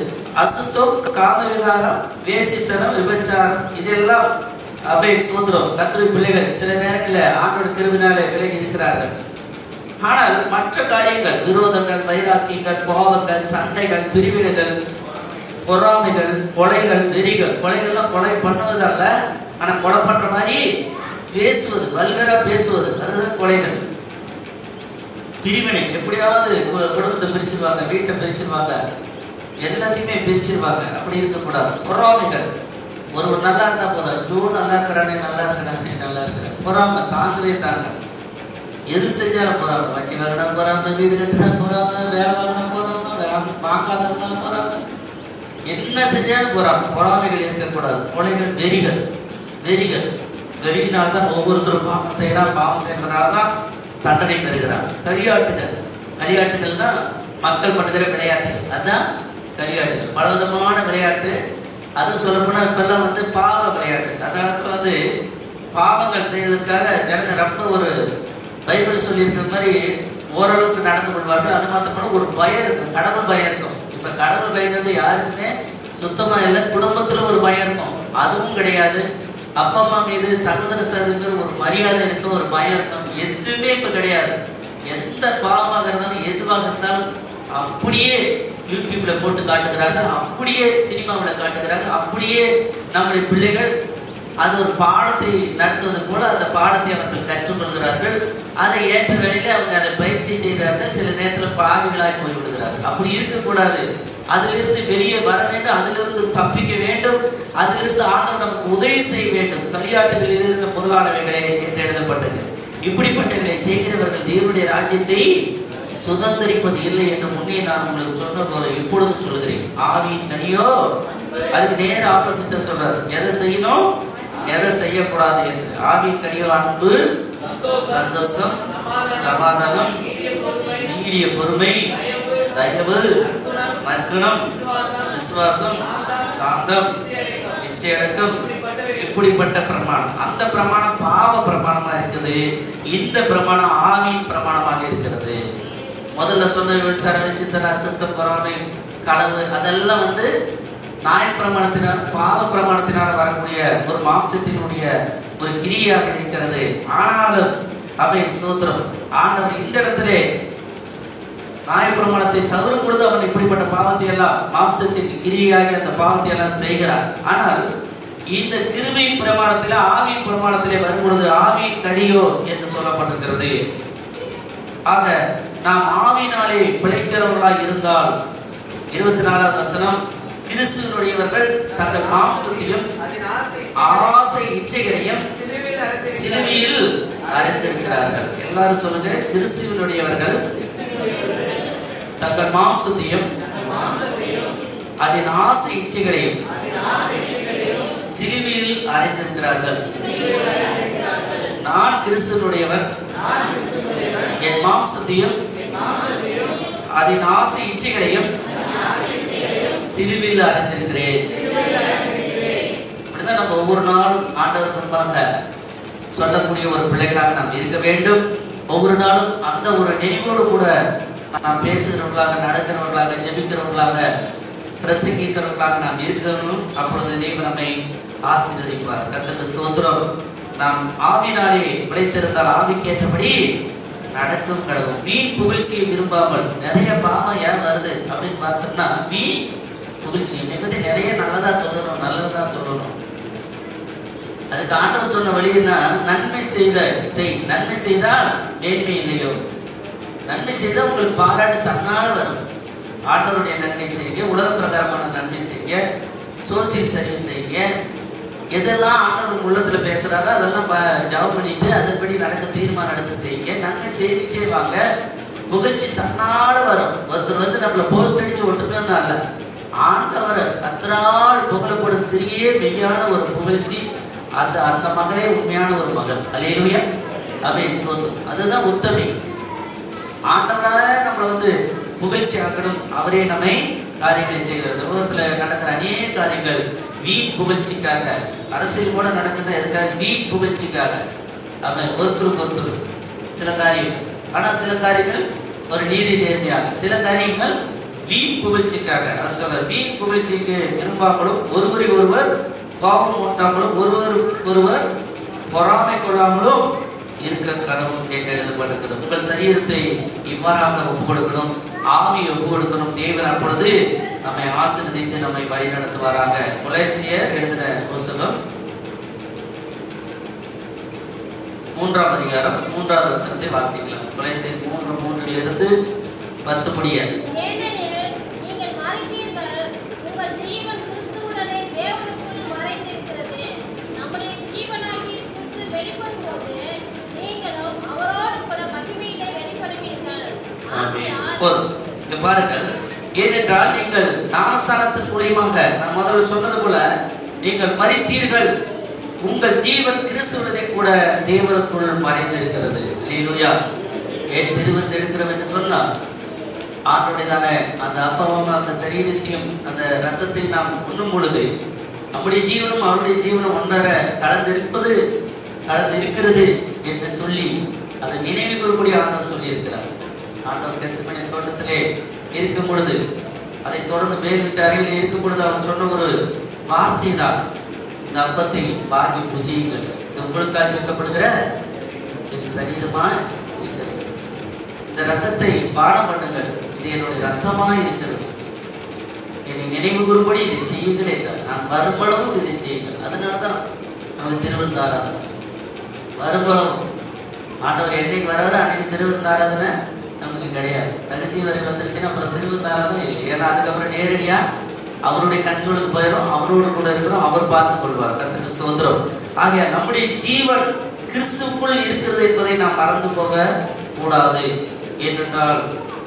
[SPEAKER 1] அசுத்தம், காம விகாரம், வேசித்தனம், விபச்சாரம், இதெல்லாம் அபே சோதரம் கர்த்தருடைய பிள்ளைகள் சில நேரங்களில் ஆண்டோட கிருபையினாலே விலகி இருக்கிறார்கள். ஆனால் மற்ற காரியங்கள், விரோதங்கள், வைராக்கியங்கள், கோபங்கள், சண்டைகள், பிரிவினைகள், பொறாமைகள், கொலைகள், வெறிகள், கொலைகள்லாம் கொலை பண்ணுவதல்ல, ஆனா கொலை பண்ற மாதிரி பேசுவது, வல்கரா பேசுவது, அதுதான் கொலைகள். பிரிவினை, எப்படியாவது குடும்பத்தை பிரிச்சிருவாங்க, வீட்டை பிரிச்சிருவாங்க, எல்லாத்தையுமே பிரிச்சிருவாங்க. அப்படி இருக்கக்கூடாது. பொறாமைகள், ஒருவர் நல்லா இருந்தா போதும், ஜோ நல்லா இருக்கிறானே, நல்லா இருக்கிறானே, நல்லா இருக்கிறேன். பொறாமை தாங்கவே தாங்க. எது செஞ்சாலும் பொறாமை. வண்டி வாங்கினா பொறாமை, வீடு கட்டினா பொறாமை, வேலை வாங்கினா பொறாமை, வாங்காத இருந்தாலும் பொறாமை, என்ன செஞ்சாலும் பொறாமை. பொறாமைகள் இருக்கக்கூடாது. கொலைகள், வெறிகள், வெறிகள், வெறியினால்தான் ஒவ்வொருத்தரும் பாவம் செய்யறான். பாவம் செய்யறதுனாலதான் தண்டனை பெறுகிறான். களியாட்டுகள், களியாட்டுகள்னா மக்கள் பண்ணுகிற விளையாட்டுகள், அதுதான் களியாட்டுகள். பலவிதமான விளையாட்டு. அது சொல்லப்போனா இப்பெல்லாம் வந்து பாவ விளையாட்டு. அந்த காலத்துல பாவங்கள் செய்வதற்காக ஜனங்க ரொம்ப ஒரு பைபிள் சொல்லியிருக்கிற மாதிரி ஓரளவுக்கு நடந்து கொள்வார்கள். அது மாத்திரம் ஒரு பயம் இருக்கும், கடவுள் பயம் இருக்கும். இப்ப கடவுள் பயங்கிறது யாருக்குமே சுத்தமா இல்லை. குடும்பத்துல ஒரு பயம் இருக்கும், அதுவும் கிடையாது. அப்பா அம்மா மீது, சகோதர சகோதரர் ஒரு மரியாதை இருக்கும், ஒரு பயம் இருக்கும். எதுவுமே இப்ப கிடையாது. எந்த பாவமாக இருந்தாலும் எதுவாக இருந்தாலும் அப்படியே யூடியூப்ல போட்டு காட்டுகிறார்கள், அப்படியே சினிமாவில் காட்டுகிறார்கள், அப்படியே நம்முடைய பிள்ளைகள் அது ஒரு பாடத்தை நடத்துவது போல அந்த பாடத்தை அவர்கள் கற்றுக்கொள்கிறார்கள். அதை ஏற்ற வேளையிலே அவங்க அதை பயிற்சி செய்கிறார்கள். சில நேரத்தில் பாவிகளாய் போய்விடுகிறார்கள். அப்படி இருக்கக்கூடாது. அதிலிருந்து வெளியே வர வேண்டும், அதிலிருந்து தப்பிக்க வேண்டும், அதிலிருந்து ஆண்டவர் நமக்கு உதவி செய்ய வேண்டும். களியாட்டுகளில் இருந்த முதலானவைகளே என்று எழுதப்பட்டது. இப்படிப்பட்டவர்களை செய்கிறவர்கள் தேவனுடைய ராஜ்யத்தை சுதந்திரிப்பது இல்லை என்று முன்னே நான் உங்களுக்கு சொன்ன போல இப்பொழுது சொல்கிறேன். ஆவியின் கனியோ அதுக்கு நேர ஆப்போசிட்டா சொல்றாரு. எதை செய்யணும், எதை செய்யக்கூடாது என்று. ஆவியின் கனியோ அன்பு, சந்தோஷம், சமாதானம், நீடிய பொறுமை, தயவு, நற்குணம், விசுவாசம், சாந்தம், நிச்சயடக்கம். இப்படிப்பட்ட பிரமாணம். அந்த பிரமாணம் பாவ பிரமாணமா இருக்குது. இந்த பிரமாணம் ஆவியின் பிரமாணமாக இருக்கிறது. முதல்ல சொன்ன விபச்சார, விசித்திர, அசுத்தம், பொறாமை, களவு அதெல்லாம் நியாயப்பிரமாணத்தினால் பாவ பிரமாணத்தினால் வரக்கூடிய ஒரு மாம்சத்தினுடைய ஒரு கிரியாக இருக்கிறது. ஆனாலும் அவை சோத்திரம் ஆண்டவர் இந்த இடத்திலே நியாயப்பிரமாணத்தை தவறும் பொழுது அவன் இப்படிப்பட்ட பாவத்தை எல்லாம் மாம்சத்தின் கிரியாகி அந்த பாவத்தை எல்லாம் செய்கிறான். ஆனால் இந்த கிருபையின் பிரமாணத்திலே ஆவியின் பிரமாணத்திலே வரும்பொழுது ஆவியின் கடியோ என்று சொல்லப்பட்டிருக்கிறது. ஆக நாம் ஆவியினாலே பிழைக்கிறவர்களாய் இருந்தால் 24வது வசனம், கிறிஸ்துவினுடையவர்கள் தங்கள் மாம்சத்தையும் ஆசை இச்சைகளையும் சிலுவையில் அறிந்திருக்கிறார்கள். எல்லாரும் சொல்லுங்க, கிறிஸ்துவினுடையவர்கள் தங்கள் மாம்சத்தையும் அதன் ஆசை இச்சைகளையும் சிலுவையில் அறிந்திருக்கிறார்கள். நான் கிறிஸ்துவினுடையவர், என் மாம்சத்தையும் அதன் ஆசை இச்சைகளையும் சிலுவையில் அறிந்திருக்கிறேன். இப்படிதான் நம்ம ஒவ்வொரு நாளும் ஆண்டவர் முன்பாக சொல்லக்கூடிய ஒரு பிள்ளைகளாக நாம் இருக்க வேண்டும். ஒவ்வொரு நாளும் அந்த ஒரு நினைவோடு கூட நாம் பேசுகிறவர்களாக, நடக்கிறவர்களாக, ஜெபிக்கிறவர்களாக, பிரசங்கிக்கிறவர்களாக நாம் இருக்கணும். அப்பொழுது தேவன் நம்மை ஆசீர்வதிப்பார். கர்த்தருக்கு ஸ்தோத்திரம். நாம் ஆவினாலே பிழைத்திருந்தால் ஆவிக்கேற்றபடி நடக்கும் கடவுள். வீண் புகழ்ச்சியை விரும்பாமல். நிறைய பாவம் ஏன் வருது அப்படின்னு பார்த்தோம்னா வீண் புகழ்ச்சி. என்னை பத்தி நிறைய நல்லதா சொல்லணும், நல்லதா சொல்லணும். அதுக்கு ஆண்டவர் சொன்ன வழின்னா நன்மை நன்மை செய்தால் மேன்மை இல்லையோ. நன்மை செய்தால் உங்களுக்கு பாராட்டு தன்னால வரும். ஆண்டவருடைய நன்மை செய்யுங்க, உலக பிரகாரமான நன்மை செய்யுங்க, சோசியல் சர்வீஸ் செய்யுங்க. எதெல்லாம் ஆண்டவர் உள்ளத்துல பேசுறாரோ அதெல்லாம் ஜபம் பண்ணிட்டு அதன்படி நடக்க தீர்மானம் எடுத்து செய்யுங்க. நன்மை செய்துட்டே வாங்க, புகழ்ச்சி தன்னால வரும். ஒருத்தர் நம்மளை போஸ்ட் அடிச்சு ஒட்டுக்கணும்னு அல்ல, ஆண்டவர் கர்த்தரால் புகழப்படும் ஸ்திரியே மெய்யான ஒரு புகழ்ச்சி. அந்த மகளே உண்மையான ஒரு மகள். அல்லேலூயா, ஆமென், ஸ்தோத்திரம். அதுதான் உத்தமி. ஆண்டவராக நம்மளை புகழ்ச்சி ஆக்கணும். அவரே நம்மை காரியங்களை செய்கிறது. உலகத்துல நடக்கிற அநேக காரியங்கள் வீண் புகழ்ச்சிக்காக. அரசியல் கூட நடக்குது எதுக்காக? வீண் புகழ்ச்சிக்காக. அவன் ஒருத்தருக்கு சில காரியங்கள். ஆனா சில காரியங்கள் ஒரு நீதி நேர்மையாக, சில காரியங்கள் வீண் புகழ்ச்சிக்காக. அவர் சொல்ற வீண் புகழ்ச்சிக்கு விரும்பாமலும், ஒருவரை ஒருவர் கோபம் ஊட்டாமலும், ஒருவர் பொறாமை கொள்ளாமலும் இருக்க கடவுள் என்று எழுதப்பட்டிருக்கிறது. உங்கள் சரீரத்தை இவ்வாறாக ஒப்புக் கொடுக்கணும், ஆவியை ஒப்புக் கொடுக்கணும். தேவன் அப்பொழுது நம்மை ஆசீர்வதித்து நம்மை வழி நடத்துவாராக. கொலோசியர் எழுதின புத்தகம் 3ஆம் அதிகாரம் 3வது வசனத்தை வாசிக்கலாம். கொலோசியர் 3:3 10 முடிய. பாருங்கள், ஏனென்றால் நீங்கள் ஞானஸ்நானத்தின் மூலமாக, நான் முதல்ல சொன்னது போல, நீங்கள் மரித்தீர்கள், உங்கள் ஜீவன் கிறிஸ்துவுடனே கூட தேவனுக்குள் மறைந்திருக்கிறது. அல்லேலூயா. ஏன் திருவிருந்து எடுக்கிறோம் என்று சொன்னால் ஆண்டோடையதான அந்த அப்பவும் அந்த சரீரத்தையும் அந்த ரசத்தையும் நாம் உண்ணும் பொழுது நம்முடைய ஜீவனும் அவருடைய ஜீவனும் ஒன்றர கலந்திருக்கிறது என்று சொல்லி அதை நினைவு கூறக்கூடிய ஆண்டவர் சொல்லி இருக்கிறார். ஆண்டவர் கெத்செமனே தோட்டத்திலே இருக்கும் பொழுது, அதை தொடர்ந்து மேல் வீட்டு அறையில் இருக்கும் பொழுது அவர் சொன்ன ஒரு வார்த்தை தான், இந்த அப்பத்தை வாங்கி புசியுங்கள், இது உங்களுக்காக வைக்கப்படுகிற என் சரீரமா இருக்கிறது. இந்த ரசத்தை பானம் பண்ணுங்கள், இது என்னுடைய ரத்தமா இருக்கிறது. என்னை நினைவு கூறும்படி இதை செய்யுங்கள் என்றார். நான் வரும்பளவும் இதை செய்யுங்கள். அதனாலதான் நமக்கு திருவிருந்து ஆராதனை. வரும்பளவும் ஆண்டவர் என்னைக்கு வராது அன்னைக்கு திருவிருந்து ஆராதனை நமக்கு கிடையாது. கடைசி வரை வந்துருச்சுன்னா அப்புறம் திருவிருந்து ஆராதனை இல்லை. ஏன்னா அதுக்கப்புறம் நேரடியா அவருடைய கண்ட்ரோலுக்கு போயிடும், அவரோடு கூட இருக்கிறோம், அவர் பார்த்துக் கொள்வார். கர்த்தருக்கு ஸ்தோத்திரம். ஆகையா நம்முடைய ஜீவன் கிறிஸ்துவுக்குள் இருக்கிறது என்பதை நாம் மறந்து போக கூடாது. ஏனென்றால்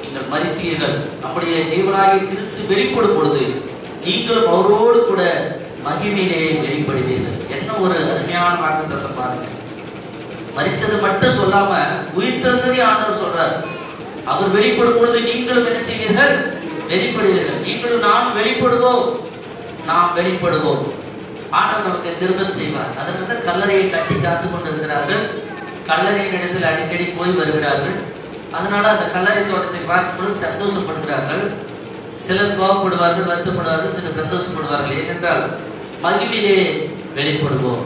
[SPEAKER 1] நீங்கள் மரித்தீர்கள், நம்முடைய ஜீவனாகிய கிறிஸ்து வெளிப்படும் பொழுது நீங்களும் அவரோடு கூட மகிமையிலே வெளிப்படுவீர்கள். என்ன ஒரு அருமையான வாக்குத்தத்தத்தை பாருங்க. மரிச்சது மட்டும் சொல்லாம உயிர்த்தெழுந்ததை ஆண்டவர் சொல்றார். அவர் வெளிப்படும் பொழுது நீங்களும் என்ன செய்வீர்கள்? வெளிப்படுவீர்கள். நீங்களும் நானும் வெளிப்படுவோம், நாம் வெளிப்படுவோம். ஆண்டவர் நமக்கு திரும்ப செய்வார். அதனால கல்லறையை கட்டி காத்து கொண்டிருக்கிறார்கள். கல்லறையின் இடத்தில் அடிக்கடி போய் வருகிறார்கள். அதனால அந்த கல்லறை தோட்டத்தை பார்க்கும்போது சந்தோஷப்படுகிறார்கள். சிலர் கோபப்படுவார்கள், வருத்தப்படுவார்கள், சிலர் சந்தோஷப்படுவார்கள். ஏனென்றால் மகிமையிலே வெளிப்படுவோம்.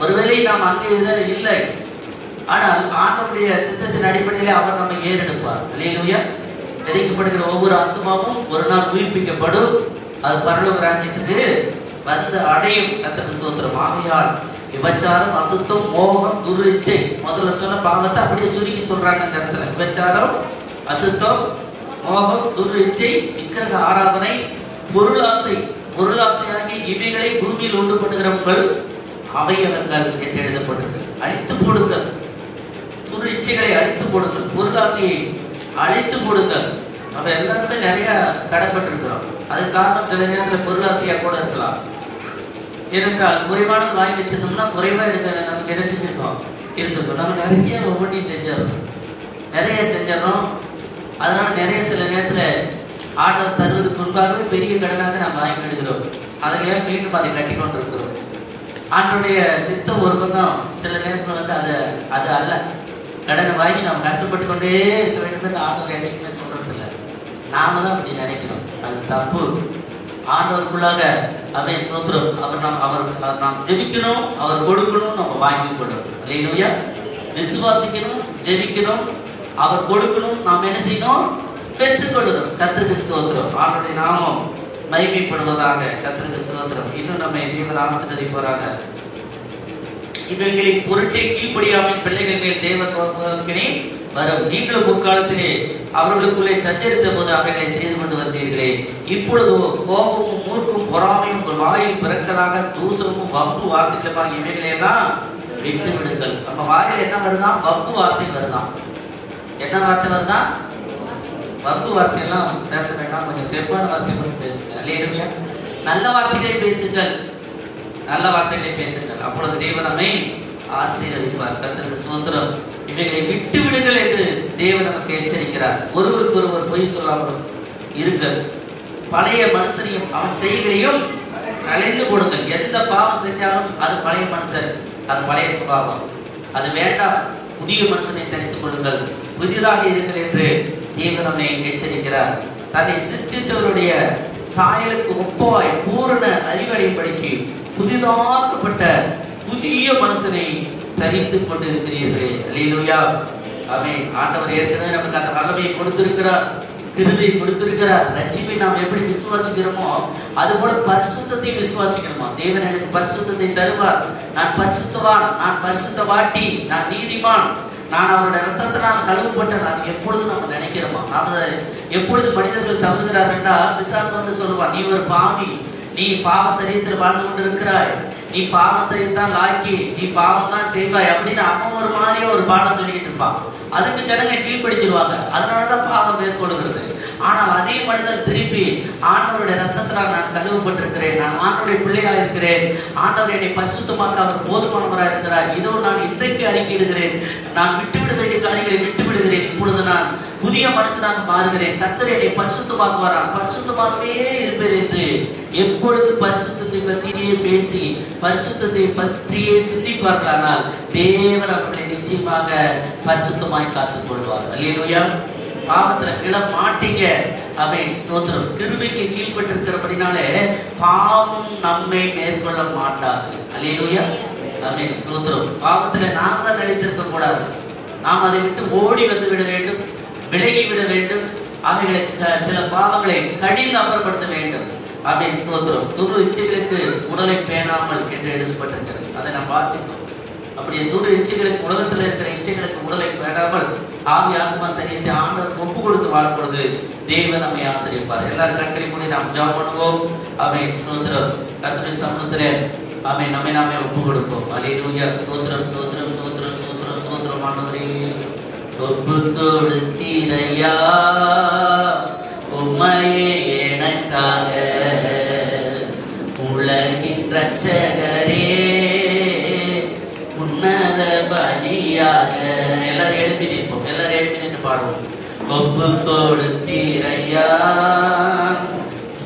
[SPEAKER 1] ஒருவேளை நாம் அங்கே இல்லை, ஆனால் ஆண்டவருடைய சித்தத்தின் அடிப்படையிலே அவர் நம்மை ஏறெடுப்பார். அல்லேலூயா. விதைக்கப்படுகிற ஒவ்வொரு ஆத்மாவும் ஒரு நாள் உயிர்ப்பிக்கப்படும். அது பரலோக ராஜ்யத்துக்கு வந்து அடையும். கர்த்தருக்கு ஸ்தோத்திரம். ஆகையால் விபச்சாரம், அசுத்தம், மோகம், துர்இச்சை, முதல்ல சொன்ன பாவத்தை அப்படியே சுருக்கி சொல்றாங்க இந்த இடத்துல. விபச்சாரம், அசுத்தம், மோகம், துர்இச்சை, விக்கிரக ஆராதனை, பொருளாசையாகி இவைகளை பூமியில் உண்டு பண்ணுகிறவங்கள் அவையவர்கள் என்று எழுதப்பட்டிருக்கு. அழித்து போடுங்கள், துர்இச்சைகளை அழித்து போடுங்கள், பொருளாசையை அழித்து போடுங்கள். நம்ம எல்லாருமே நிறைய கடப்பட்டிருக்கிறோம். அது காரணம் சில நேரத்தில் பொருளாசையா கூட இருக்கலாம். ஏனென்றால் குறைவானது வாங்கி வச்சிருந்தோம்னா குறைவா எடுக்க நமக்கு என்ன செஞ்சிருக்கோம் இருந்திருக்கோம். நம்ம நிறைய ஒவ்வொன்றையும் செஞ்சிடறோம். அதனால நிறைய சில நேரத்துல ஆண்டவர் தருவதற்கு முன்பாகவே பெரிய கடனாக நாம் வாங்கி எடுக்கிறோம். அதையே மீண்டும் அதை கட்டி கொண்டு இருக்கிறோம். ஆண்டோடைய சித்தம் ஒரு பக்கம் சில நேரத்தில் வந்து அது அல்ல. கடனை வாங்கி நாம் கஷ்டப்பட்டு கொண்டே இருக்க வேண்டும் என்று ஆண்டவர் என்னைக்குமே சொல்றது இல்லை. நாம தான் அப்படி நினைக்கிறோம். அது தப்பு. ஆண்டவருக்குள்ளாக அவன் சோத்திரம். அவர் நாம் ஜெபிக்கணும், அவர் கொடுக்கணும், நம்ம வாங்கி கொள்ளணும். அல்லேலூயா. விசுவாசிக்கணும், ஜெபிக்கணும், அவர் கொடுக்கணும், நாம் என்ன செய்யணும்? பெற்றுக்கொள்ளணும். கர்த்தருக்கு ஸ்தோத்திரம். ஆண்டவருடைய நாமம் மகிமைப்படுவதாக. கர்த்தருக்கு ஸ்தோத்திரம். இன்னும் நம்ம தேவன் ஆசீர்வதிப்பாராக. இவர்களின் பொருட்டே கீழ்ப்படியாமல் பிள்ளைகள் மேல் தேவ கோபத்தினை வரும். நீங்களும் முக்காலத்திலே அவர்களுக்குள்ளே சஞ்சரித்த போது அவைகளை செய்து கொண்டு வந்தீர்களே. இப்பொழுதோ கோபமும் மூர்க்கும் பொறாமையும் உங்கள் வாயில் பிறக்கலாக தூசமும் வம்பு வார்த்தைகளுமாக இவைகளை எல்லாம் விட்டு விடுங்கள். நம்ம வாயில் என்ன வருதான்? வம்பு வார்த்தை வருதான். என்ன வார்த்தை வருதான்? வம்பு வார்த்தையெல்லாம் பேச வேண்டாம். கொஞ்சம் தெம்பான வார்த்தை மட்டும் பேசுங்க. அல்லேலூயா. நல்ல வார்த்தைகளை பேசுங்கள், நல்ல வார்த்தைகளை பேசுங்கள். அப்பொழுது தேவன் நம்மை ஆசீர்வதிப்பார். கர்த்தருக்கு ஸ்தோத்திரம். இவைகளை விட்டு விடுங்கள் என்று தேவன் நமக்கு எச்சரிக்கிறார். ஒருவருக்கு ஒருவர் பொய் சொல்லாமலும் இருங்கள். பழைய மனுஷனையும் அவன் செய்கைகளையும் கலைந்து போடுங்கள். எந்த பாவம் செஞ்சாலும் அது பழைய மனுஷன், அது பழைய சுபாவம், அது வேண்டாம். புதிய மனுஷனை தரித்துக் கொள்ளுங்கள், புதிதாக இருங்கள் என்று தேவன் நம்மை எச்சரிக்கிறார். தன்னை சிருஷ்டித்தவருடைய சாயலுக்கு ஒப்பாய் பூரண அறிவடைபடிக்கு புதிதாக்கப்பட்ட புதிய மனுஷனை தரித்துக் கொண்டிருக்கிறீர்களே. அல்லேலூயா. ஆமென். ஆண்டவர் ஏற்கனவே நமக்கு அந்த வல்லமையை கொடுத்திருக்கிறார், கிருபையை கொடுத்திருக்கிறார். ரட்சிப்பை நாம் எப்படி விசுவாசிக்கிறோமோ அது போல பரிசுத்தத்தை விசுவாசிக்கணுமா? தேவன் எனக்கு பரிசுத்தத்தை தருவார். நான் பரிசுத்தவான், நான் பரிசுத்தவாட்டி, நான் நீதிமான், நான் அவருடைய ரத்தத்தினால் கழுவப்பட்டேன். அது எப்பொழுது நம்ம நினைக்கிறோமா? நாம எப்பொழுது மனிதர்கள் தவறுகிறார் என்றால் பிசாசு வந்து சொல்லுவான், நீ ஒரு பாவி, நீ பாவ சரீரத்தில் வாழ்ந்து கொண்டு இருக்கிறாய், நீ பாவ சரீரத்தான் லாக்கி, நீ பாவம் தான் செய்வாய் அப்படின்னு அவன் ஒரு மாதிரியே ஒரு பாடம் சொல்லிக்கிட்டு இருப்பான். அதுக்கு ஜனங்க கீழ்படிச்சிருவாங்க. அதனாலதான் பாவம் மேற்கொள்கிறது. ஆனால் அதே மனிதன் திருப்பி ஆண்டவருடைய ரத்தத்தினால் நான் கழுவப்பட்டிருக்கிறேன், நான் ஆண்டவருடைய பிள்ளையா இருக்கிறேன், ஆண்டவர் என்னை பரிசுத்தமாக்க அவர் போதுமானவராக இருக்கிறார், இதோ நான் இன்றைக்கு அறிக்கையிடுகிறேன், நான் விட்டுவிட வேண்டிய காரியங்களை விட்டு விடுகிறேன், இப்பொழுது நான் புதிய மனுஷனாக மாறுகிறேன், கர்த்தர் என்னை பரிசுத்தமாக்குவார், நான் பரிசுத்தமாகவே இருப்பேன் என்று எப்பொழுது பரிசுத்தத்தை பற்றியே பேசி பரிசுத்தத்தை பற்றியே சிந்திப்பார்களானால் தேவன் அவர்களை நிச்சயமாக பரிசுத்தமாய் காத்துக் கொள்வார். அல்லேலூயா. பாவத்துல விழ மாட்டீங்க. அவன் சோத்திரம். கிருபைக்கு கீழ்பட்டிருக்கிறபடினாலே பாவம் நம்மை மேற்கொள்ள மாட்டாது. அல்லேலூயா. அவன் சோத்திரம். பாவத்துல நாம தான் நிலைத்திருக்க கூடாது. நாம் அதை விட்டு ஓடி வந்து விட வேண்டும், விலகி விட வேண்டும். அவைகளை சில பாவங்களை கடிந்து அப்புறப்படுத்த வேண்டும். அப்படின்னு ஸ்தோத்திரம். துரு இச்சைகளுக்கு உடலை பேணாமல் என்று எழுதப்பட்டிருக்கிறது. அதை நாம் வாசித்தோம். அப்படியே துரு இச்சைகளுக்கு, உலகத்தில் இருக்கிற இச்சைகளுக்கு உடலை பேணாமல் ஆவி ஆத்மா சரீரத்தை ஆண்டவர் ஒப்பு கொடுத்து வாழும் பொழுது தேவன் நம்மை ஆசீர்வதிப்பார். எல்லாரும் கண்களை மூடி நாம் ஜெபம் பண்ணுவோம். ஆமென். ஸ்தோத்திரம். கர்த்தருடைய சமூகத்திலே ஆமென். நம்மை நாமே ஒப்பு கொடுப்போம். அல்லேலூயா. ஸ்தோத்திரம், ஸ்தோத்திரம், ஸ்தோத்திரம், ஸ்தோத்திரம், ஸ்தோத்திரம். ஆண்டவரே ஒப்பு கொடுத்தீரையா உம்மையே எனக்காக, உலகின் ரட்சகரே உன்னத பலியாக. எல்லாரும் எழுப்பி நிற்போம். எல்லாரும் எழுப்பி நின்று பாடுவோம். ஒப்பு கொடுத்தீரையா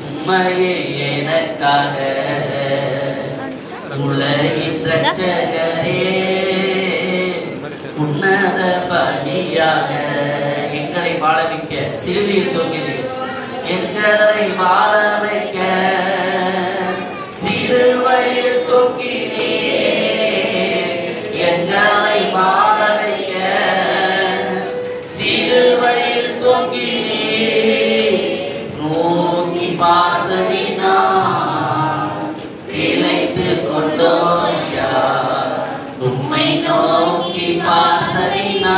[SPEAKER 1] உம்மையே எனக்காக, உலகின் ரட்சகரே உன்னத பலியாக. வாழ வைக்க சிலுவையில் தொங்கினீர். எங்களை வாழ வைக்க சிலுவையில் தொங்கினீர். எங்களை வாழ வைக்க சிலுவையில் தொங்கினீர். நோக்கி பார்த்ததினா இழைத்து கொண்டோயா. உம்மை நோக்கி பார்த்ததினா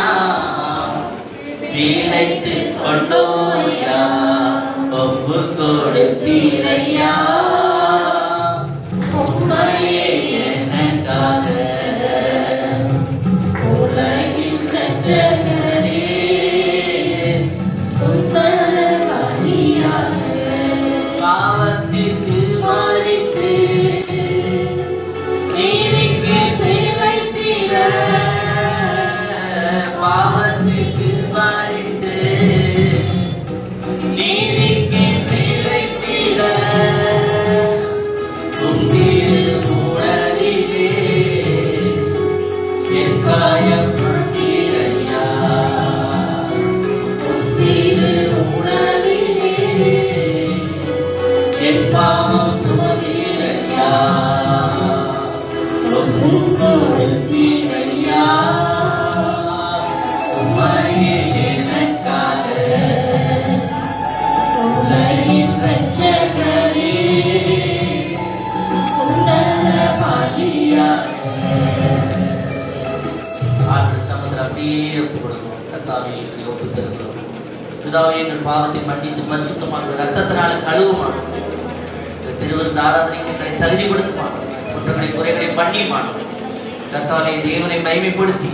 [SPEAKER 1] இழைத்து கொண்டோயா. ஒப்பு கொடுத்தீரையா உம்மையே எனக்காக. உலகின் ரட்சகரே உந்தர வழியாக பாவத்திற்கு மறித்து நீதிக்கு பேர் வைத்தீர. பாவத்திற்கு மறித்து நீதிக்கு பேர் வைத்தீர. உந்திரு உடலிலே என் காயம் கொடுத்தீரையா. உந்திரு உடலிலே என் பாவம் சுமந்தீரையா. ஒப்பு கொடுத்தீரையா உம்மையே எனக்காக. உலகின் ரட்சகரே உந்தர வழியாக. ஆற்றல் சமுத்திரம் அப்படியே ஒப்பு கொடுக்கும். கர்த்தாவே எங்களை ஒப்பு தருகிறோம். பிதாவே எங்கள் பாவத்தை மன்னித்து பரிசுத்தமான ரத்தத்தினால கழுவுமான திருவிருந்த ஆராதனைக்கு எங்களை தகுதிப்படுத்துமான குற்றங்களை குறைகளை பண்ணியுமான கர்த்தாவே தேவனை மகிமைப்படுத்தி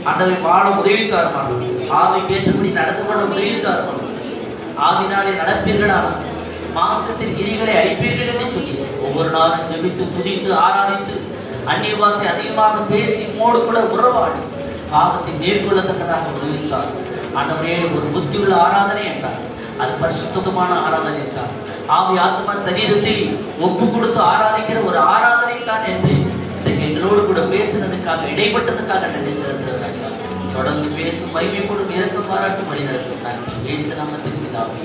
[SPEAKER 1] ஆண்டவரை வாழ உதவித்தாருமான ஆவை ஏற்றபடி நடந்து கொள்ள உதவித்தாருமான ஆவினாலே நடப்பீர்களான மாம்சத்தின் கிரிகளை அழிப்பீர்கள் என்று சொல்லி ஒவ்வொரு நாளும் ஜெபித்து துதித்து ஆராதித்து அந்நிய பாஷை அதிகமாக பேசி மோடு கூட உறவாடி பாவத்தை மேற்கொள்ளத்தக்கதாக உதவித்தார். ஆண்டவரே ஒரு புத்தியுள்ள ஆராதனை என்றார். அது பரிசுத்தமான ஆராதனை என்றார். ஆவி ஆத்மா சரீரத்தை ஒப்பு கொடுத்து ஆராதிக்கிற ஒரு ஆராதனை தான் என்று இன்றைக்கு எங்களோடு கூட பேசினதுக்காக இடைப்பட்டதுக்காக நன்றி செலுத்துவதற்காக தொடர்ந்து பேசும் மகிமைப்படும் இறக்கம் பாராட்டும் வழி நடத்தும். நன்றி. இயேசு நாமத்தின் பிதாவே.